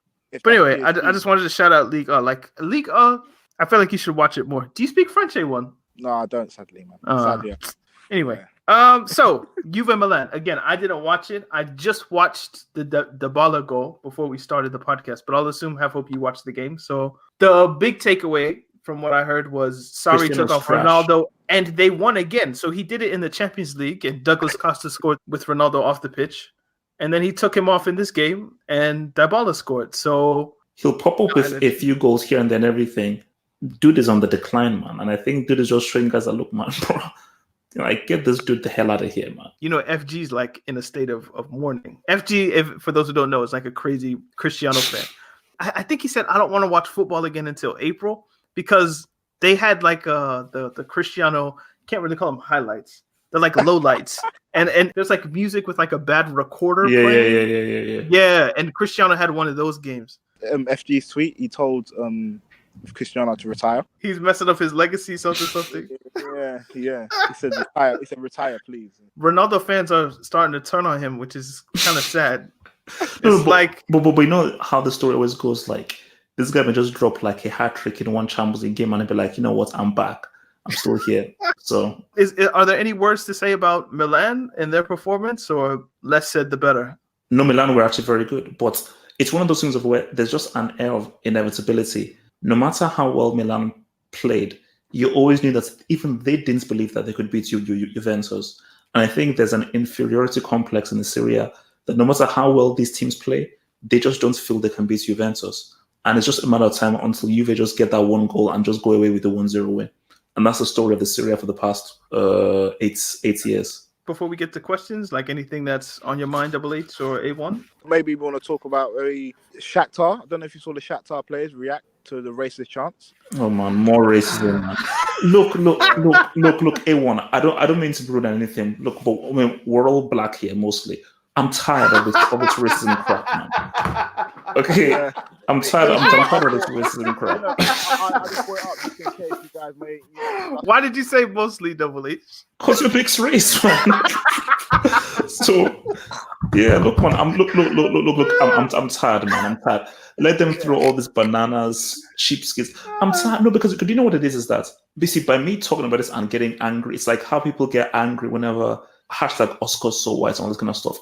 But anyway, I just wanted to shout out Ligue 1. Like Ligue 1, I feel like you should watch it more. Do you speak French, A1? No, I don't, sadly, man. Sadly. Anyway, so Juve Milan. Again, I didn't watch it. I just watched the Dybala goal before we started the podcast, but I'll hope you watched the game. So the big takeaway from what I heard was Sarri took off Ronaldo, and they won again. So he did it in the Champions League, and Douglas Costa scored with Ronaldo off the pitch. And then he took him off in this game, and Dybala scored. So he'll pop up with a few goals here and then everything. Dude is on the decline, man. And I think dude is just showing guys that, look, man, bro, get this dude the hell out of here, man. FG's like in a state of mourning. FG, for those who don't know, is like a crazy Cristiano fan. I think he said, I don't want to watch football again until April, because they had like the Cristiano, can't really call them highlights. They're like low lights. And there's like music with like a bad recorder playing. Yeah, and Cristiano had one of those games. FG's tweet, he told Cristiano to retire. He's messing up his legacy, something. Yeah. He said retire. He said retire, please. Ronaldo fans are starting to turn on him, which is kind of sad. But you know how the story always goes, like this guy may just drop like a hat trick in one Champions League game and be like, you know what, I'm back. I'm still here. So are there any words to say about Milan and their performance, or less said the better? No, Milan were actually very good, but it's one of those things of where there's just an air of inevitability. No matter how well Milan played, you always knew that even they didn't believe that they could beat Juventus. And I think there's an inferiority complex in the Serie that no matter how well these teams play, they just don't feel they can beat Juventus. And it's just a matter of time until Juve just get that one goal and just go away with the 1-0 win. And that's the story of the Serie for the past 8 years. Before we get to questions, like anything that's on your mind, Double H or A1? Maybe we want to talk about Shakhtar. I don't know if you saw the Shakhtar players react to the racist chants. Oh man, more racism, man. Look, A1. I don't mean to be rude or anything. Look, but I mean, we're all black here mostly. I'm tired of this racism crap, man. Okay, I'm tired of this racism crap. I just brought it up just in case you guys may. Why did you say mostly, Double H? Because you're mixed race, man. So, yeah, look, man. I'm tired, man. I'm tired. Let them throw all these bananas, sheepskins. I'm tired. No, because you know what it is that basically by me talking about this and getting angry, it's like how people get angry whenever hashtag Oscars so white and all this kind of stuff.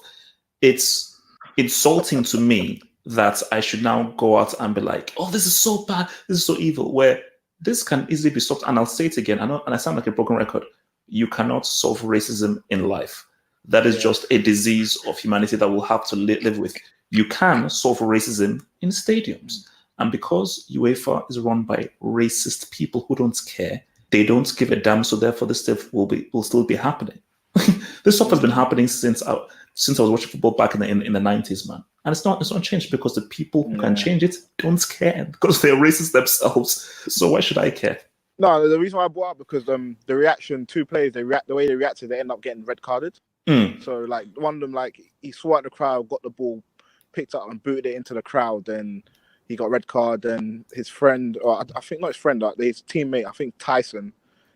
It's insulting to me that I should now go out and be like, oh, this is so bad, this is so evil, where this can easily be stopped. And I'll say it again, and I sound like a broken record. You cannot solve racism in life. That is just a disease of humanity that we'll have to live with. You can solve racism in stadiums. And because UEFA is run by racist people who don't care, they don't give a damn, so therefore this stuff will still be happening. This stuff has been happening since I was watching football back in the 90s, man. And it's not changed because the people who can change it don't care because they're racist themselves. So why should I care? No, the reason why I brought up because the reaction, two players, the way they reacted, they end up getting red carded. So like one of them, like he swore at the crowd, got the ball, picked up and booted it into the crowd, then he got red card. Then his friend, or I think not his friend, like his teammate, I think Tyson,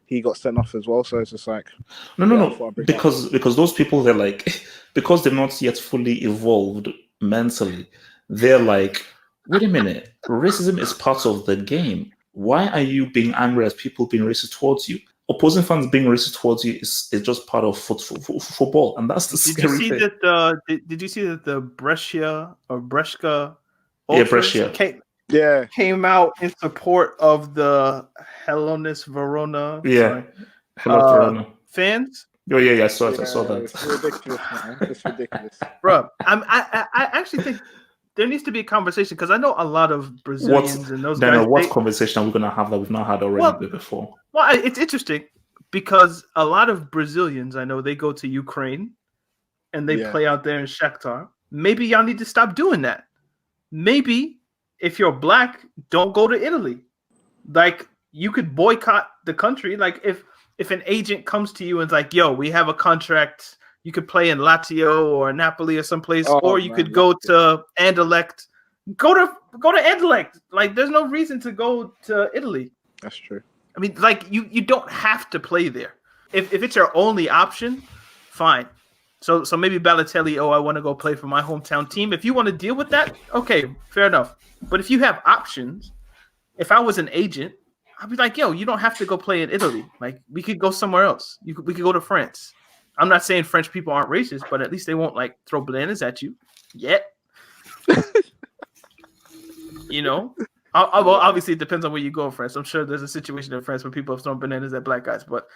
he got sent off as well. So it's just like no, because those people, they're like, because they're not yet fully evolved mentally, they're like, wait a minute, racism is part of the game. Why are you being angry at people being racist towards you? Opposing fans being racist towards you is just part of football, and that's the scary thing. Did you see that the Brescia Brescia came out in support of the Hellas Verona Verona fans? Yeah, I saw that. It's ridiculous, man. It's ridiculous. Bro, I actually think there needs to be a conversation, because I know a lot of Brazilians and those guys. What conversation are we going to have that we've not had already before? Well, it's interesting because a lot of Brazilians, I know, they go to Ukraine and they play out there in Shakhtar. Maybe y'all need to stop doing that. Maybe if you're black, don't go to Italy. Like, you could boycott the country. Like, if an agent comes to you and is like, yo, we have a contract, you could play in Lazio or Napoli or someplace, or you could go to Anderlecht. Go to Anderlecht. Like, there's no reason to go to Italy. That's true. I mean, like, you don't have to play there. If it's your only option, fine. So maybe Balotelli, I want to go play for my hometown team. If you want to deal with that, okay, fair enough. But if you have options, if I was an agent, I'd be like, yo, you don't have to go play in Italy. Like, we could go somewhere else. We could go to France. I'm not saying French people aren't racist, but at least they won't, like, throw bananas at you yet. You know? Well, obviously, it depends on where you go in France. I'm sure there's a situation in France where people have thrown bananas at black guys. But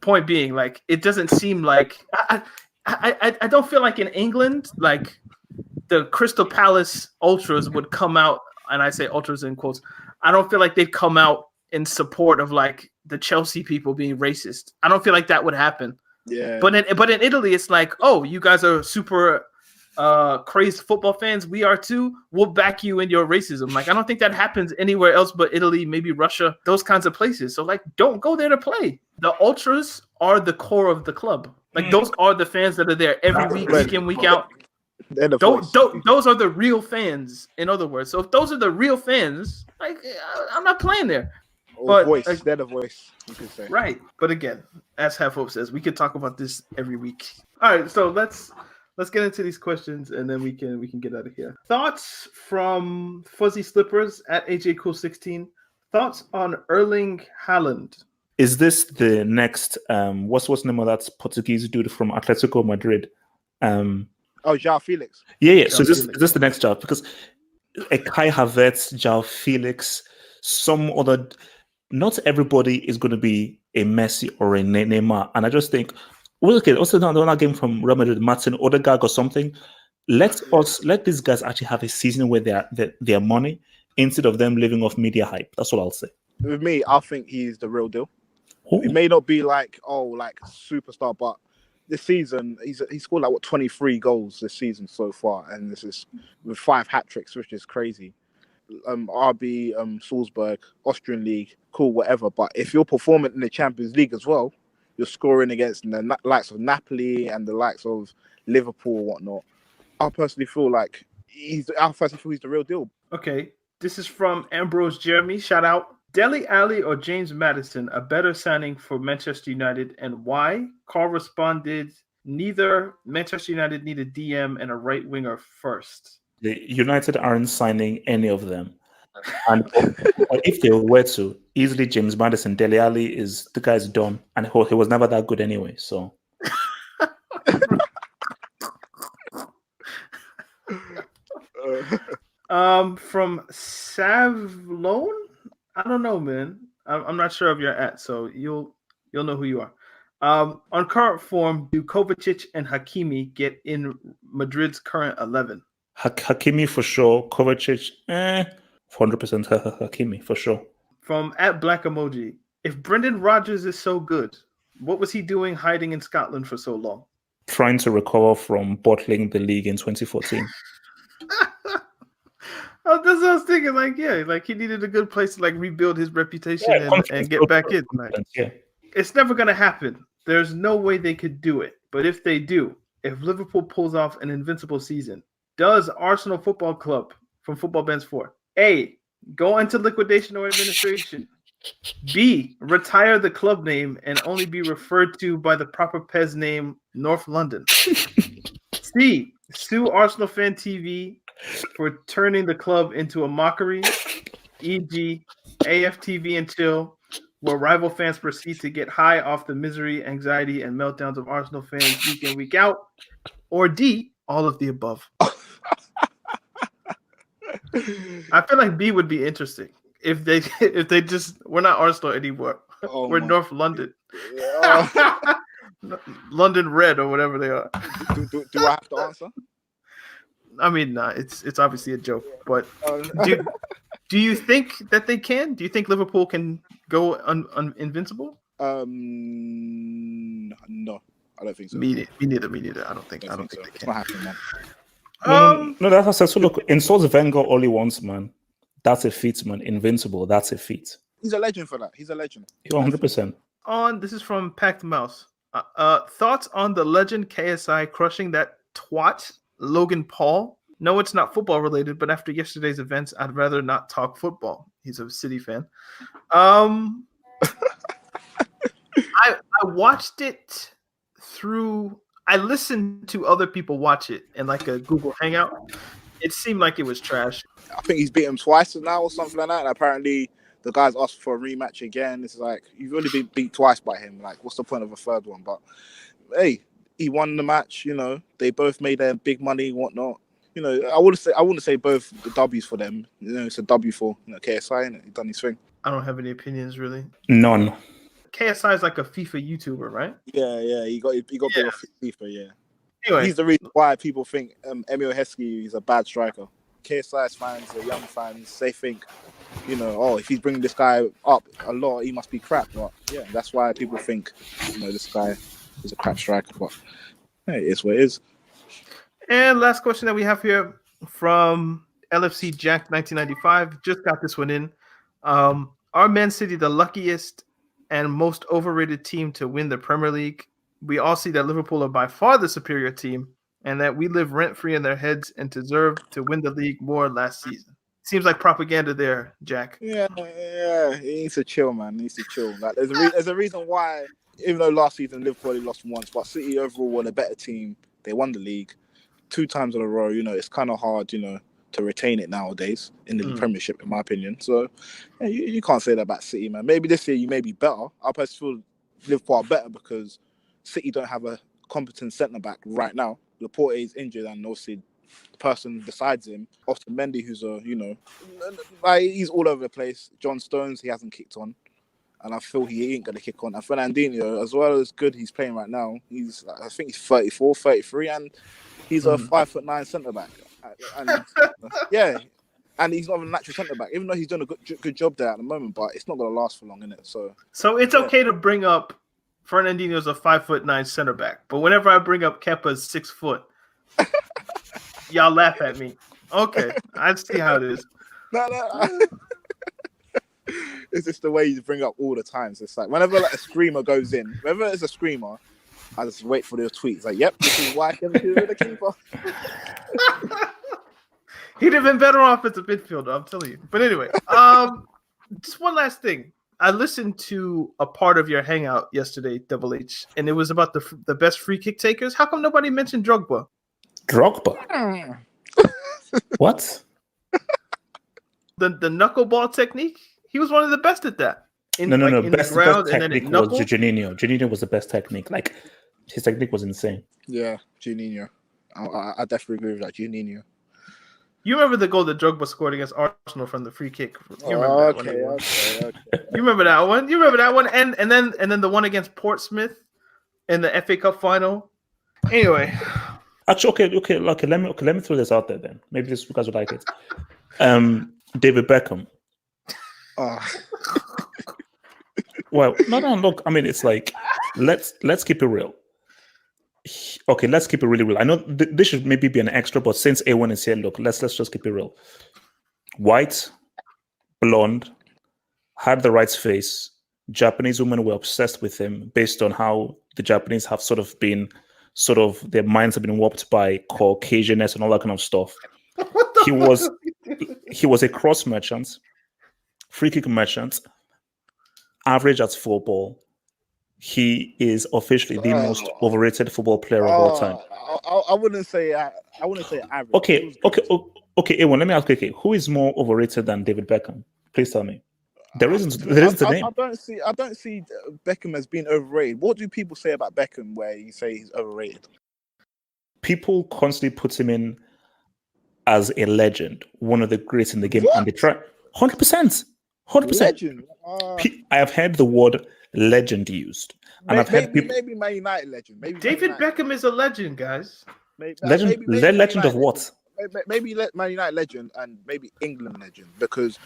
point being, like, it doesn't seem like I don't feel like in England, like, the Crystal Palace ultras would come out, and I say ultras in quotes. I don't feel like they'd come out in support of, like, the Chelsea people being racist. I don't feel like that would happen. Yeah. But in Italy, it's like, oh, you guys are super crazed football fans. We are too. We'll back you in your racism. Like, I don't think that happens anywhere else but Italy, maybe Russia, those kinds of places. So, like, don't go there to play. The ultras are the core of the club. Like, those are the fans that are there every week in, week out. Those are the real fans, in other words. So if those are the real fans, like, I'm not playing there. Or voice, like, they're the voice, you could say. Right. But again, as Half Hope says, we could talk about this every week. All right, so let's get into these questions, and then we can get out of here. Thoughts from Fuzzy Slippers at AJCool16. Thoughts on Erling Haland? Is this the next what's the name of that Portuguese dude from Atletico Madrid? João Felix. Yeah. So is this the next job? Because a Kai Havertz, João Felix, some other. Not everybody is going to be a Messi or a Neymar, and I just think, well, okay, also another game from Real Madrid, Martin Odegaard or something. Let these guys actually have a season where they're money instead of them living off media hype. That's what I'll say. With me, I think he's the real deal. Ooh. It may not be like superstar, but this season he's scored 23 goals this season so far, and this is with 5 hat-tricks, which is crazy. RB, Salzburg, Austrian League, cool, whatever. But if you're performing in the Champions League as well, you're scoring against the likes of Napoli and the likes of Liverpool or whatnot. I personally feel like he's the real deal. Okay, this is from Ambrose Jeremy. Shout out. Dele Alli or James Maddison, a better signing for Manchester United, and why? Carl responded, neither. Manchester United need a DM and a right winger first. The United aren't signing any of them. And if they were to, easily James Maddison, Dele Alli the guy's done. And he was never that good anyway, so. From Savlone? I don't know, man. I'm not sure of your at, so you'll know who you are. On current form, do Kovacic and Hakimi get in Madrid's current 11? Hakimi for sure. Kovacic, 100% Hakimi for sure. From at Black Emoji, if Brendan Rodgers is so good, what was he doing hiding in Scotland for so long? Trying to recover from bottling the league in 2014. That's what I was thinking. Like he needed a good place to rebuild his reputation and get back in. It's never gonna happen. There's no way they could do it. But if they do, if Liverpool pulls off an invincible season, does Arsenal Football Club from Football Bands 4 A, go into liquidation or administration? B, retire the club name and only be referred to by the proper PES name, North London. C, sue Arsenal Fan TV for turning the club into a mockery, e.g., AFTV and Chill, where rival fans proceed to get high off the misery, anxiety, and meltdowns of Arsenal fans week in, week out. Or D, all of the above. I feel like B would be interesting if they just, we're not Arsenal anymore. We're North London. Yeah. London Red or whatever they are. Do I have to answer? I mean, nah, it's obviously a joke, but do you think that they can? Do you think Liverpool can go invincible? No, I don't think so. Me neither. I don't think so. They can. It's not happening, man. No, that's what I said. So look, insult Wenger all he wants, man. That's a feat, man. Invincible, that's a feat. He's a legend for that. He's a legend. 100%. This is from Packed Mouse. Thoughts on the legend KSI crushing that twat Logan Paul? No, it's not football related, but after yesterday's events, I'd rather not talk football. He's a City fan. I watched it through. I listened to other people watch it in like a Google Hangout. It seemed like it was trash. I think he's beat him twice now or something like that. And apparently, the guys asked for a rematch again. It's like, you've only been beat twice by him. Like, what's the point of a third one? But hey, he won the match. You know, they both made their big money, whatnot. You know, I wouldn't say both the W's for them. You know, it's a W for KSI, and he's done his thing. I don't have any opinions really. None. KSI is like a FIFA YouTuber, right? Yeah. He got big off FIFA. Yeah. Anyway, he's the reason why people think Emery is a bad striker. KSI fans, the young fans, they think, you know, if he's bringing this guy up a lot, he must be crap. But yeah, that's why people think, you know, this guy is a crap striker. But hey, it's what it is. And last question that we have here from LFC Jack 1995. Just got this one in. Are Man City the luckiest and most overrated team to win the Premier League? We all see that Liverpool are by far the superior team and that we live rent-free in their heads and deserve to win the league more last season. Seems like propaganda there, Jack. Yeah. He needs to chill, man. He needs to chill. Like, there's a reason why, even though last season Liverpool only lost once, but City overall were a better team. They won the league 2 times in a row. You know, it's kind of hard, you know, to retain it nowadays in the Premiership, in my opinion. So yeah, you can't say that about City, man. Maybe this year you may be better. I personally feel Liverpool are better because City don't have a competent centre-back right now. Laporte is injured, and obviously the person besides him, Austin Mendy, who's he's all over the place. John Stones, he hasn't kicked on, and I feel he ain't going to kick on. And Fernandinho, as well as good he's playing right now, I think he's 34, 33, and he's a 5'9" centre-back. And yeah, and he's not a natural centre-back, even though he's doing a good job there at the moment, but it's not going to last for long, innit? So it's okay to bring up Fernandinho's a 5'9" center back, but whenever I bring up Kepa's 6 foot, y'all laugh at me. Okay, I see how it is. No. It's just the way you bring up all the time. So it's like whenever like a screamer goes in, whenever there's a screamer, I just wait for those tweets. Like, yep, this is why Kevin should have been the keeper. He'd have been better off as a midfielder, I'm telling you. But anyway, just one last thing. I listened to a part of your hangout yesterday, Double H, and it was about the best free kick takers. How come nobody mentioned Drogba? Drogba? What? The knuckleball technique? He was one of the best at that. No. Best technique was Juninho. Juninho was the best technique. Like, his technique was insane. Yeah, Juninho. I definitely agree with that. Juninho. You remember the goal that Drogba scored against Arsenal from the free kick? You remember that one? Okay. You remember that one? And then the one against Portsmouth in the FA Cup final. Anyway, actually, okay. Let me throw this out there then. Maybe this because you like it. David Beckham. Well, no. Look, I mean, it's like let's keep it real. Okay, let's keep it really real. I know this should maybe be an extra, but since A1 is here, look, let's just keep it real. White, blonde, had the right face. Japanese women were obsessed with him based on how the Japanese have their minds have been warped by Caucasianness and all that kind of stuff. He was a cross merchant, free kick merchant, average at football, he is officially the most overrated football player of all time. I wouldn't say average. Okay. Ewan, let me ask you, who is more overrated than David Beckham? Please tell me. There isn't a name. I don't see Beckham as being overrated. What do people say about Beckham where you say he's overrated? People constantly put him in as a legend, one of the greats in the game, and they try 100%. Legend. I have heard the word legend used, and I've heard people. Maybe Man United legend. Maybe David Beckham is a legend, guys. Legend of what? Maybe Man United legend and maybe England legend because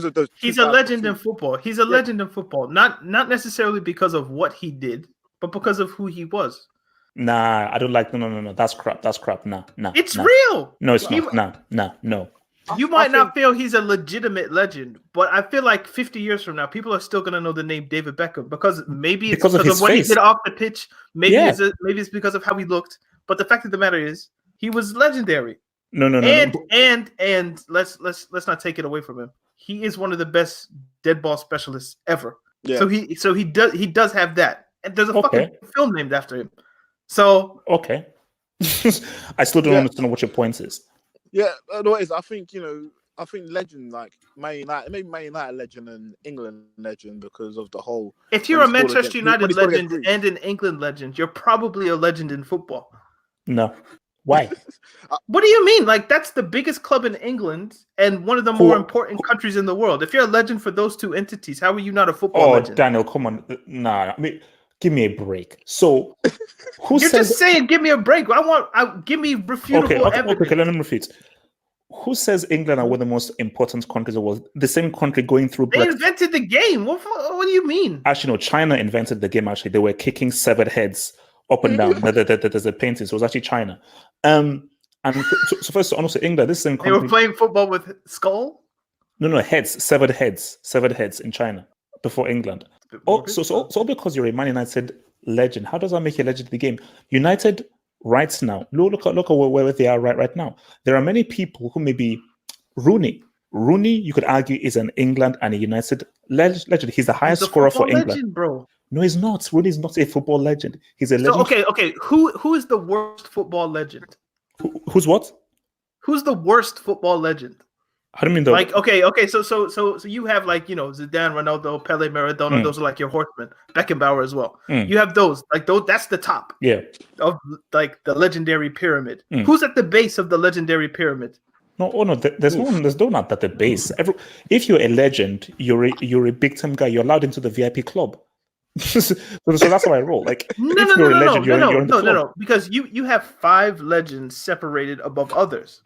of those. He's a legend in football. He's a legend in football, not necessarily because of what he did, but because of who he was. Nah, I don't like. No. That's crap. Nah. It's real. No, it's not. No. You might not feel he's a legitimate legend, but I feel like 50 years from now, people are still going to know the name David Beckham because maybe it's because of what he did off the pitch. Maybe it's because of how he looked. But the fact of the matter is, he was legendary. No. And let's not take it away from him. He is one of the best dead ball specialists ever. Yeah. So he does have that. And there's a fucking film named after him. So okay. I still don't understand what your point is. Yeah, no, it is. I think legend like Man United, maybe Man United legend and England legend because of the whole. If you're a Manchester United legend and an England legend, you're probably a legend in football. No, why? What do you mean? Like that's the biggest club in England and one of the more important countries in the world. If you're a legend for those two entities, how are you not a football legend? Oh, Daniel, come on, nah. I mean, give me a break. So, you're just saying, give me a break. Give me refutable evidence. Okay, let me refute. Who says England are one of the most important countries in the world? The same country going through. They invented the game. What do you mean? Actually, no. China invented the game. Actually, they were kicking severed heads up and down. There's a painting. So it was actually China. And so first, honestly, England. This same country. They were playing football with skull. No, severed heads in China before England. So because you're a Man United legend, how does that make you a legend in the game? United right now, look at where they are right now. There are many people who may be Rooney. Rooney, you could argue, is an England and a United legend. He's the highest scorer for England. Legend, bro. No, he's not. Rooney is not a football legend. He's a legend. So, okay. Who is the worst football legend? Who's what? Who's the worst football legend? How do you mean though? Like okay, so you have like Zidane, Ronaldo, Pele, Maradona. Those are like your horsemen. Beckenbauer as well. You have those that's the top. Yeah. Of like the legendary pyramid. Who's at the base of the legendary pyramid? No, there's no not at the base. If you're a legend, you're a big time guy. You're allowed into the VIP club. So that's how I roll. Like no, because you have 5 legends separated above others.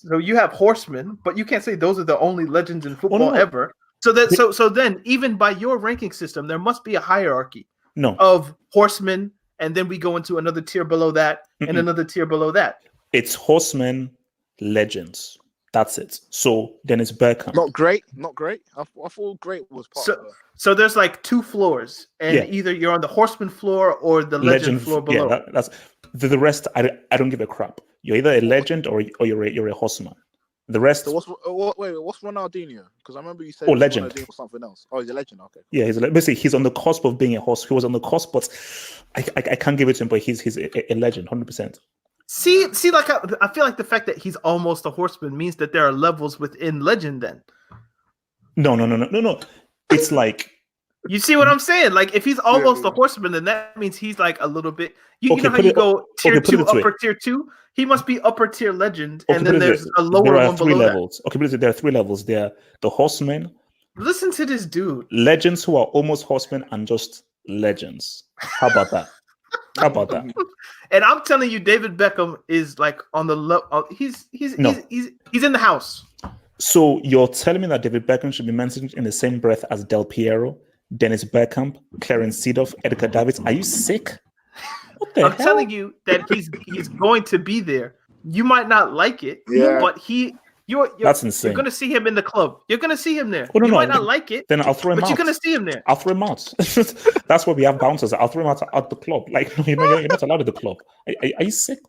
So you have horsemen, but you can't say those are the only legends in football ever. So then even by your ranking system, there must be a hierarchy of horsemen, and then we go into another tier below that and another tier below that. It's horsemen, legends. That's it. So then it's Beckham. Not great. I thought great was part of it. So there's like 2 floors, and either you're on the horseman floor or the legend floor below. Yeah, that's the rest. I don't give a crap. You're either a legend or you're a horseman. The rest. So what's Ronaldinho? Because I remember you said legend or something else. Oh, he's a legend. Okay. Yeah, basically he's on the cusp of being a horse. He was on the cusp, but I can't give it to him. But he's a legend, 100%. See, like I feel like the fact that he's almost a horseman means that there are levels within legend. Then. No. It's like. You see what I'm saying? Like, if he's almost a horseman, then that means he's like a little bit. You know how you go tier 2, upper tier 2? He must be upper tier legend, and then there's a lower one below levels. Okay, but there are 3 levels. There are the horsemen. Listen to this dude. Legends who are almost horsemen and just legends. How about that? And I'm telling you, David Beckham is like on the level. He's in the house. So you're telling me that David Beckham should be mentioned in the same breath as Del Piero, Dennis Bergkamp, Clarence Seedorf, Edgar Davids? Are you sick? I'm telling you that he's going to be there. You might not like it, but that's insane. You're going to see him in the club. You're going to see him there. You might not like it. Then I'll throw him out. But you're going to see him there. I'll throw him out. That's why we have bouncers. I'll throw him out the club. Like you're not allowed at the club. Are you sick?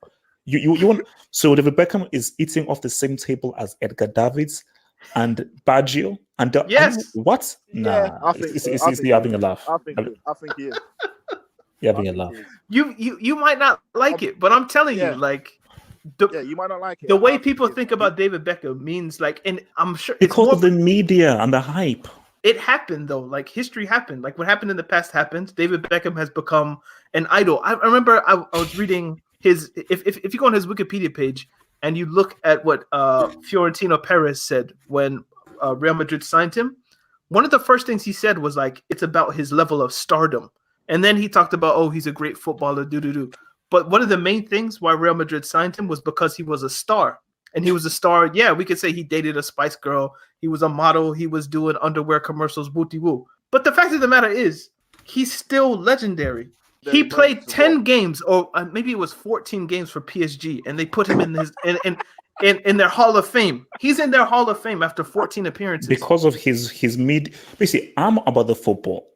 You want? So David Beckham is eating off the same table as Edgar Davids, and Baggio and what? Yeah, Nah, he's having a laugh. I think he is. You're having a laugh. You might not like it, but I'm telling you, like, you might not like it. The way people think about David Beckham means, like, and I'm sure because of the media and the hype. It happened though, like history happened. Like what happened in the past happened. David Beckham has become an idol. I remember I was reading his. If you go on his Wikipedia page and you look at what Florentino Perez said when Real Madrid signed him, one of the first things he said was like, it's about his level of stardom. And then he talked about, oh, he's a great footballer, But one of the main things why Real Madrid signed him was because he was a star. And he was a star. Yeah, we could say he dated a Spice Girl. He was a model. He was doing underwear commercials, woo-woo. But the fact of the matter is, he's still legendary. He played 10 games, or maybe it was 14 games for PSG, and they put him in his in their Hall of Fame. He's in their Hall of Fame after 14 appearances. Because of his mid. Basically, I'm about the football.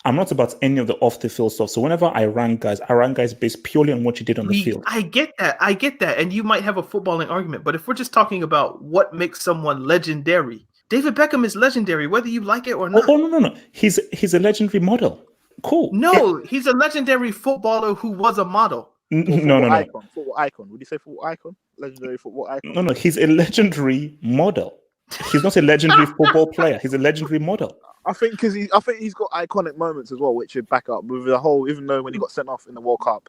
I'm not about any of the off-the-field stuff. So whenever I rank guys based purely on what you did on the field. I get that. And you might have a footballing argument. But if we're just talking about what makes someone legendary, David Beckham is legendary, whether you like it or not. Oh no. He's a legendary model. Cool. No, he's a legendary footballer who was a model. No. Football icon. Would you say football icon? Legendary football icon? No. He's a legendary model. He's not a legendary football player. He's a legendary model. I think he's got iconic moments as well, which should back up with the whole. Even though when he got sent off in the World Cup,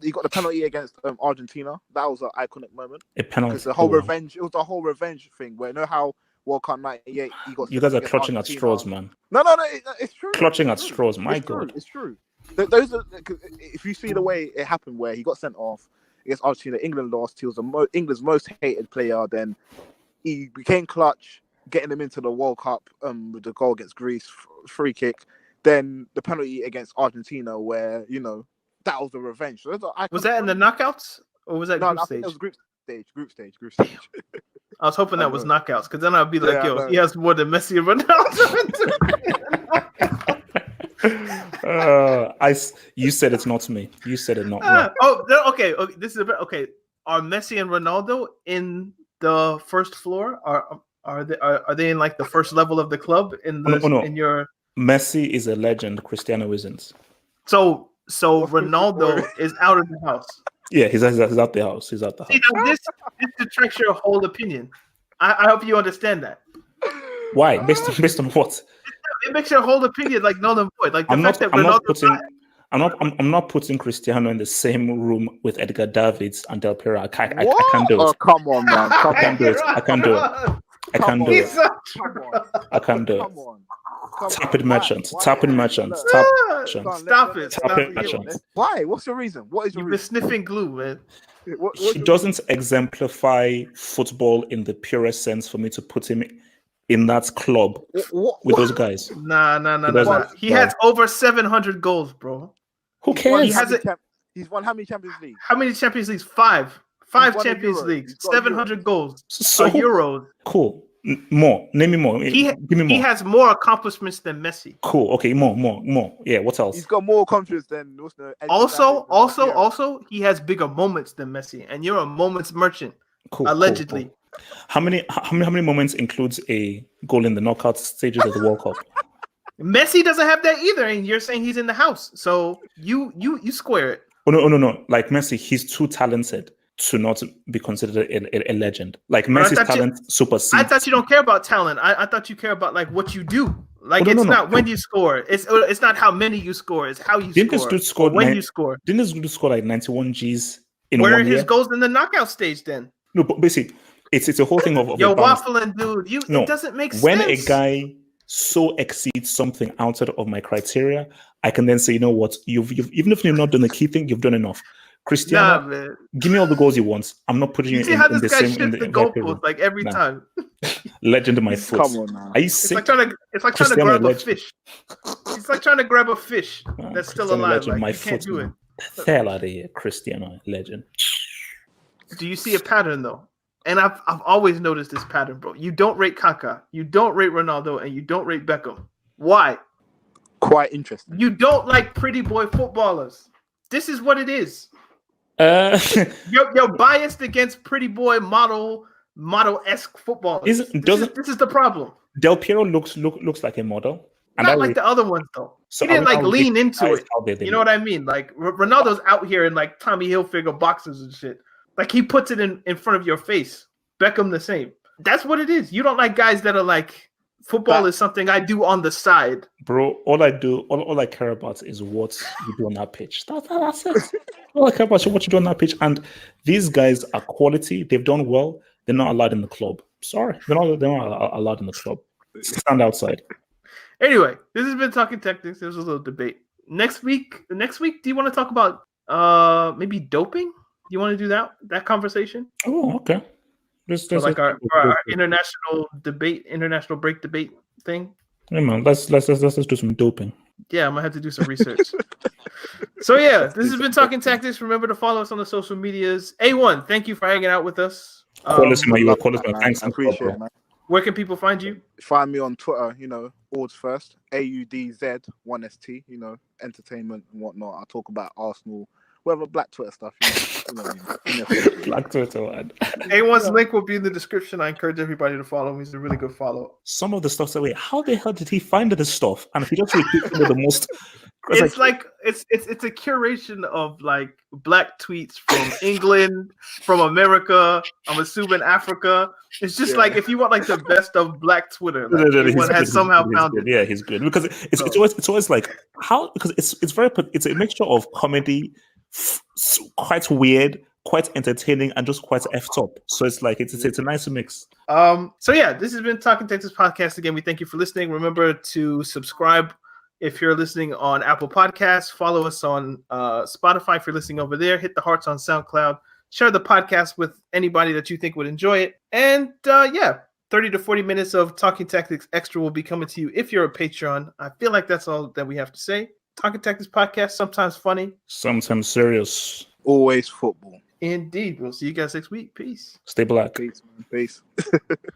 he got the penalty against Argentina. That was an iconic moment. A penalty. Because the whole revenge. It was the whole revenge thing. Where you know how World Cup '98 he got. You guys are clutching at straws, man. No, it's true. Clutching at straws, my God. It's true. Those are, if you see the way it happened, where he got sent off against Argentina, England lost. He was England's most hated player. Then he became clutch, getting them into the World Cup with the goal against Greece, free kick. Then the penalty against Argentina, where that was the revenge. So was that in the knockouts or was that group stage? It was group stage. I was hoping that was knockouts, because then I'd be like, he has more than Messi and Ronaldo. You said it's not me. You said it, not me. Okay. This is okay. Are Messi and Ronaldo in the first floor? Are they in like the first level of the club? No. In your Messi is a legend. Cristiano isn't. So Ronaldo is out of the house. Yeah, he's out the house. He's out the house. See, now this detracts your whole opinion. I hope you understand that. Why? Based on what? It makes your whole opinion like null and void. Like I'm not putting Cristiano in the same room with Edgar Davids and Del Piero. I can't do it. Oh, come on, man. I can't do it. I can't do it. Tapping merchants. Stop it. Why? What's your reason? What is your reason? You've been sniffing glue, man. He doesn't exemplify football in the purest sense for me to put him in that club with those guys. Nah. He has over 700 goals, bro. Who cares? He's won how many Champions Leagues? How many Champions Leagues? Five Champions Leagues. 700 goals. So Euros. Cool. More. Name me more. Give me more. He has more accomplishments than Messi. Cool. Okay. More. Yeah. What else? He's got more confidence than. Also, he has bigger moments than Messi, and you're a moments merchant. Cool. Allegedly. Cool. How many moments includes a goal in the knockout stages of the World Cup? Messi doesn't have that either, and you're saying he's in the house, so you square it. Oh no. Like Messi, he's too talented to not be considered a legend. Like Messi's talent supersedes. I thought you don't care about talent. I thought you care about like what you do. Like not when you score. It's not how many you score. It's how you score. When you score. Didn't this dude score like 91 Gs in Where 1 are year? his goals in the knockout stage then? No, but basically, it's a whole thing of you're waffling, dude. It doesn't make sense. When a guy so exceeds something outside of my criteria, I can then say, you know what? You've even if you've not done the key thing, you've done enough. Cristiano, give me all the goals you want. I'm not putting you in the same in the goalpost like every time. Legend of my foot. Come on, now. Are you sick? It's like trying to grab a fish. It's like trying to grab a fish that's still alive. Like, my you foot, can't do it. The hell out of here, Cristiano, legend. Do you see a pattern though? And I've always noticed this pattern, bro. You don't rate Kaká, you don't rate Ronaldo, and you don't rate Beckham. Why? Quite interesting. You don't like pretty boy footballers. This is what it is. You're biased against pretty boy model model-esque football. This is the problem. Del Piero looks like a model. And not like the other ones though. So he didn't like lean into it. You know what I mean? Like Ronaldo's out here in like Tommy Hilfiger boxes and shit. Like he puts it in front of your face. Beckham the same. That's what it is. You don't like guys that are like football is something I do on the side. Bro, all I care about is what you do on that pitch. That's it. All I care about is what you do on that pitch. And these guys are quality. They've done well. They're not allowed in the club. Sorry. They're not allowed in the club. Stand outside. Anyway, this has been Talking Tactics. There's a little debate. Next week, do you want to talk about maybe doping? Do you want to do that conversation? Oh, okay. Like our international break debate thing. Yeah, man. Let's do some doping. Yeah, I'm gonna have to do some research. So yeah, this has been Talking Tactics. Remember to follow us on the social medias. A1, thank you for hanging out with us. Call us, man. Thanks. I appreciate it, man. Where can people find you? Find me on Twitter, Ords First, AUDZ1ST, entertainment and whatnot. I talk about Arsenal, whatever black Twitter stuff. Black Twitter, man. A1's link will be in the description. I encourage everybody to follow him. He's a really good follow. Some of the stuff that how the hell did he find this stuff? And if he just repeats some of the most. It's it's a curation of like black tweets from England, from America. I'm assuming Africa. It's just like if you want like the best of black Twitter, like, has somehow found it. Yeah, he's good because it's always like how because it's a mixture of comedy, quite weird, quite entertaining, and just quite effed up. So it's like it's a nice mix. So yeah, this has been Talking Texas Podcast again. We thank you for listening. Remember to subscribe. If you're listening on Apple Podcasts, follow us on Spotify if you're listening over there. Hit the hearts on SoundCloud. Share the podcast with anybody that you think would enjoy it. And 30 to 40 minutes of Talking Tactics Extra will be coming to you if you're a Patreon. I feel like that's all that we have to say. Talking Tactics Podcast, sometimes funny. Sometimes serious. Always football. Indeed. We'll see you guys next week. Peace. Stay black. Peace, man. Peace.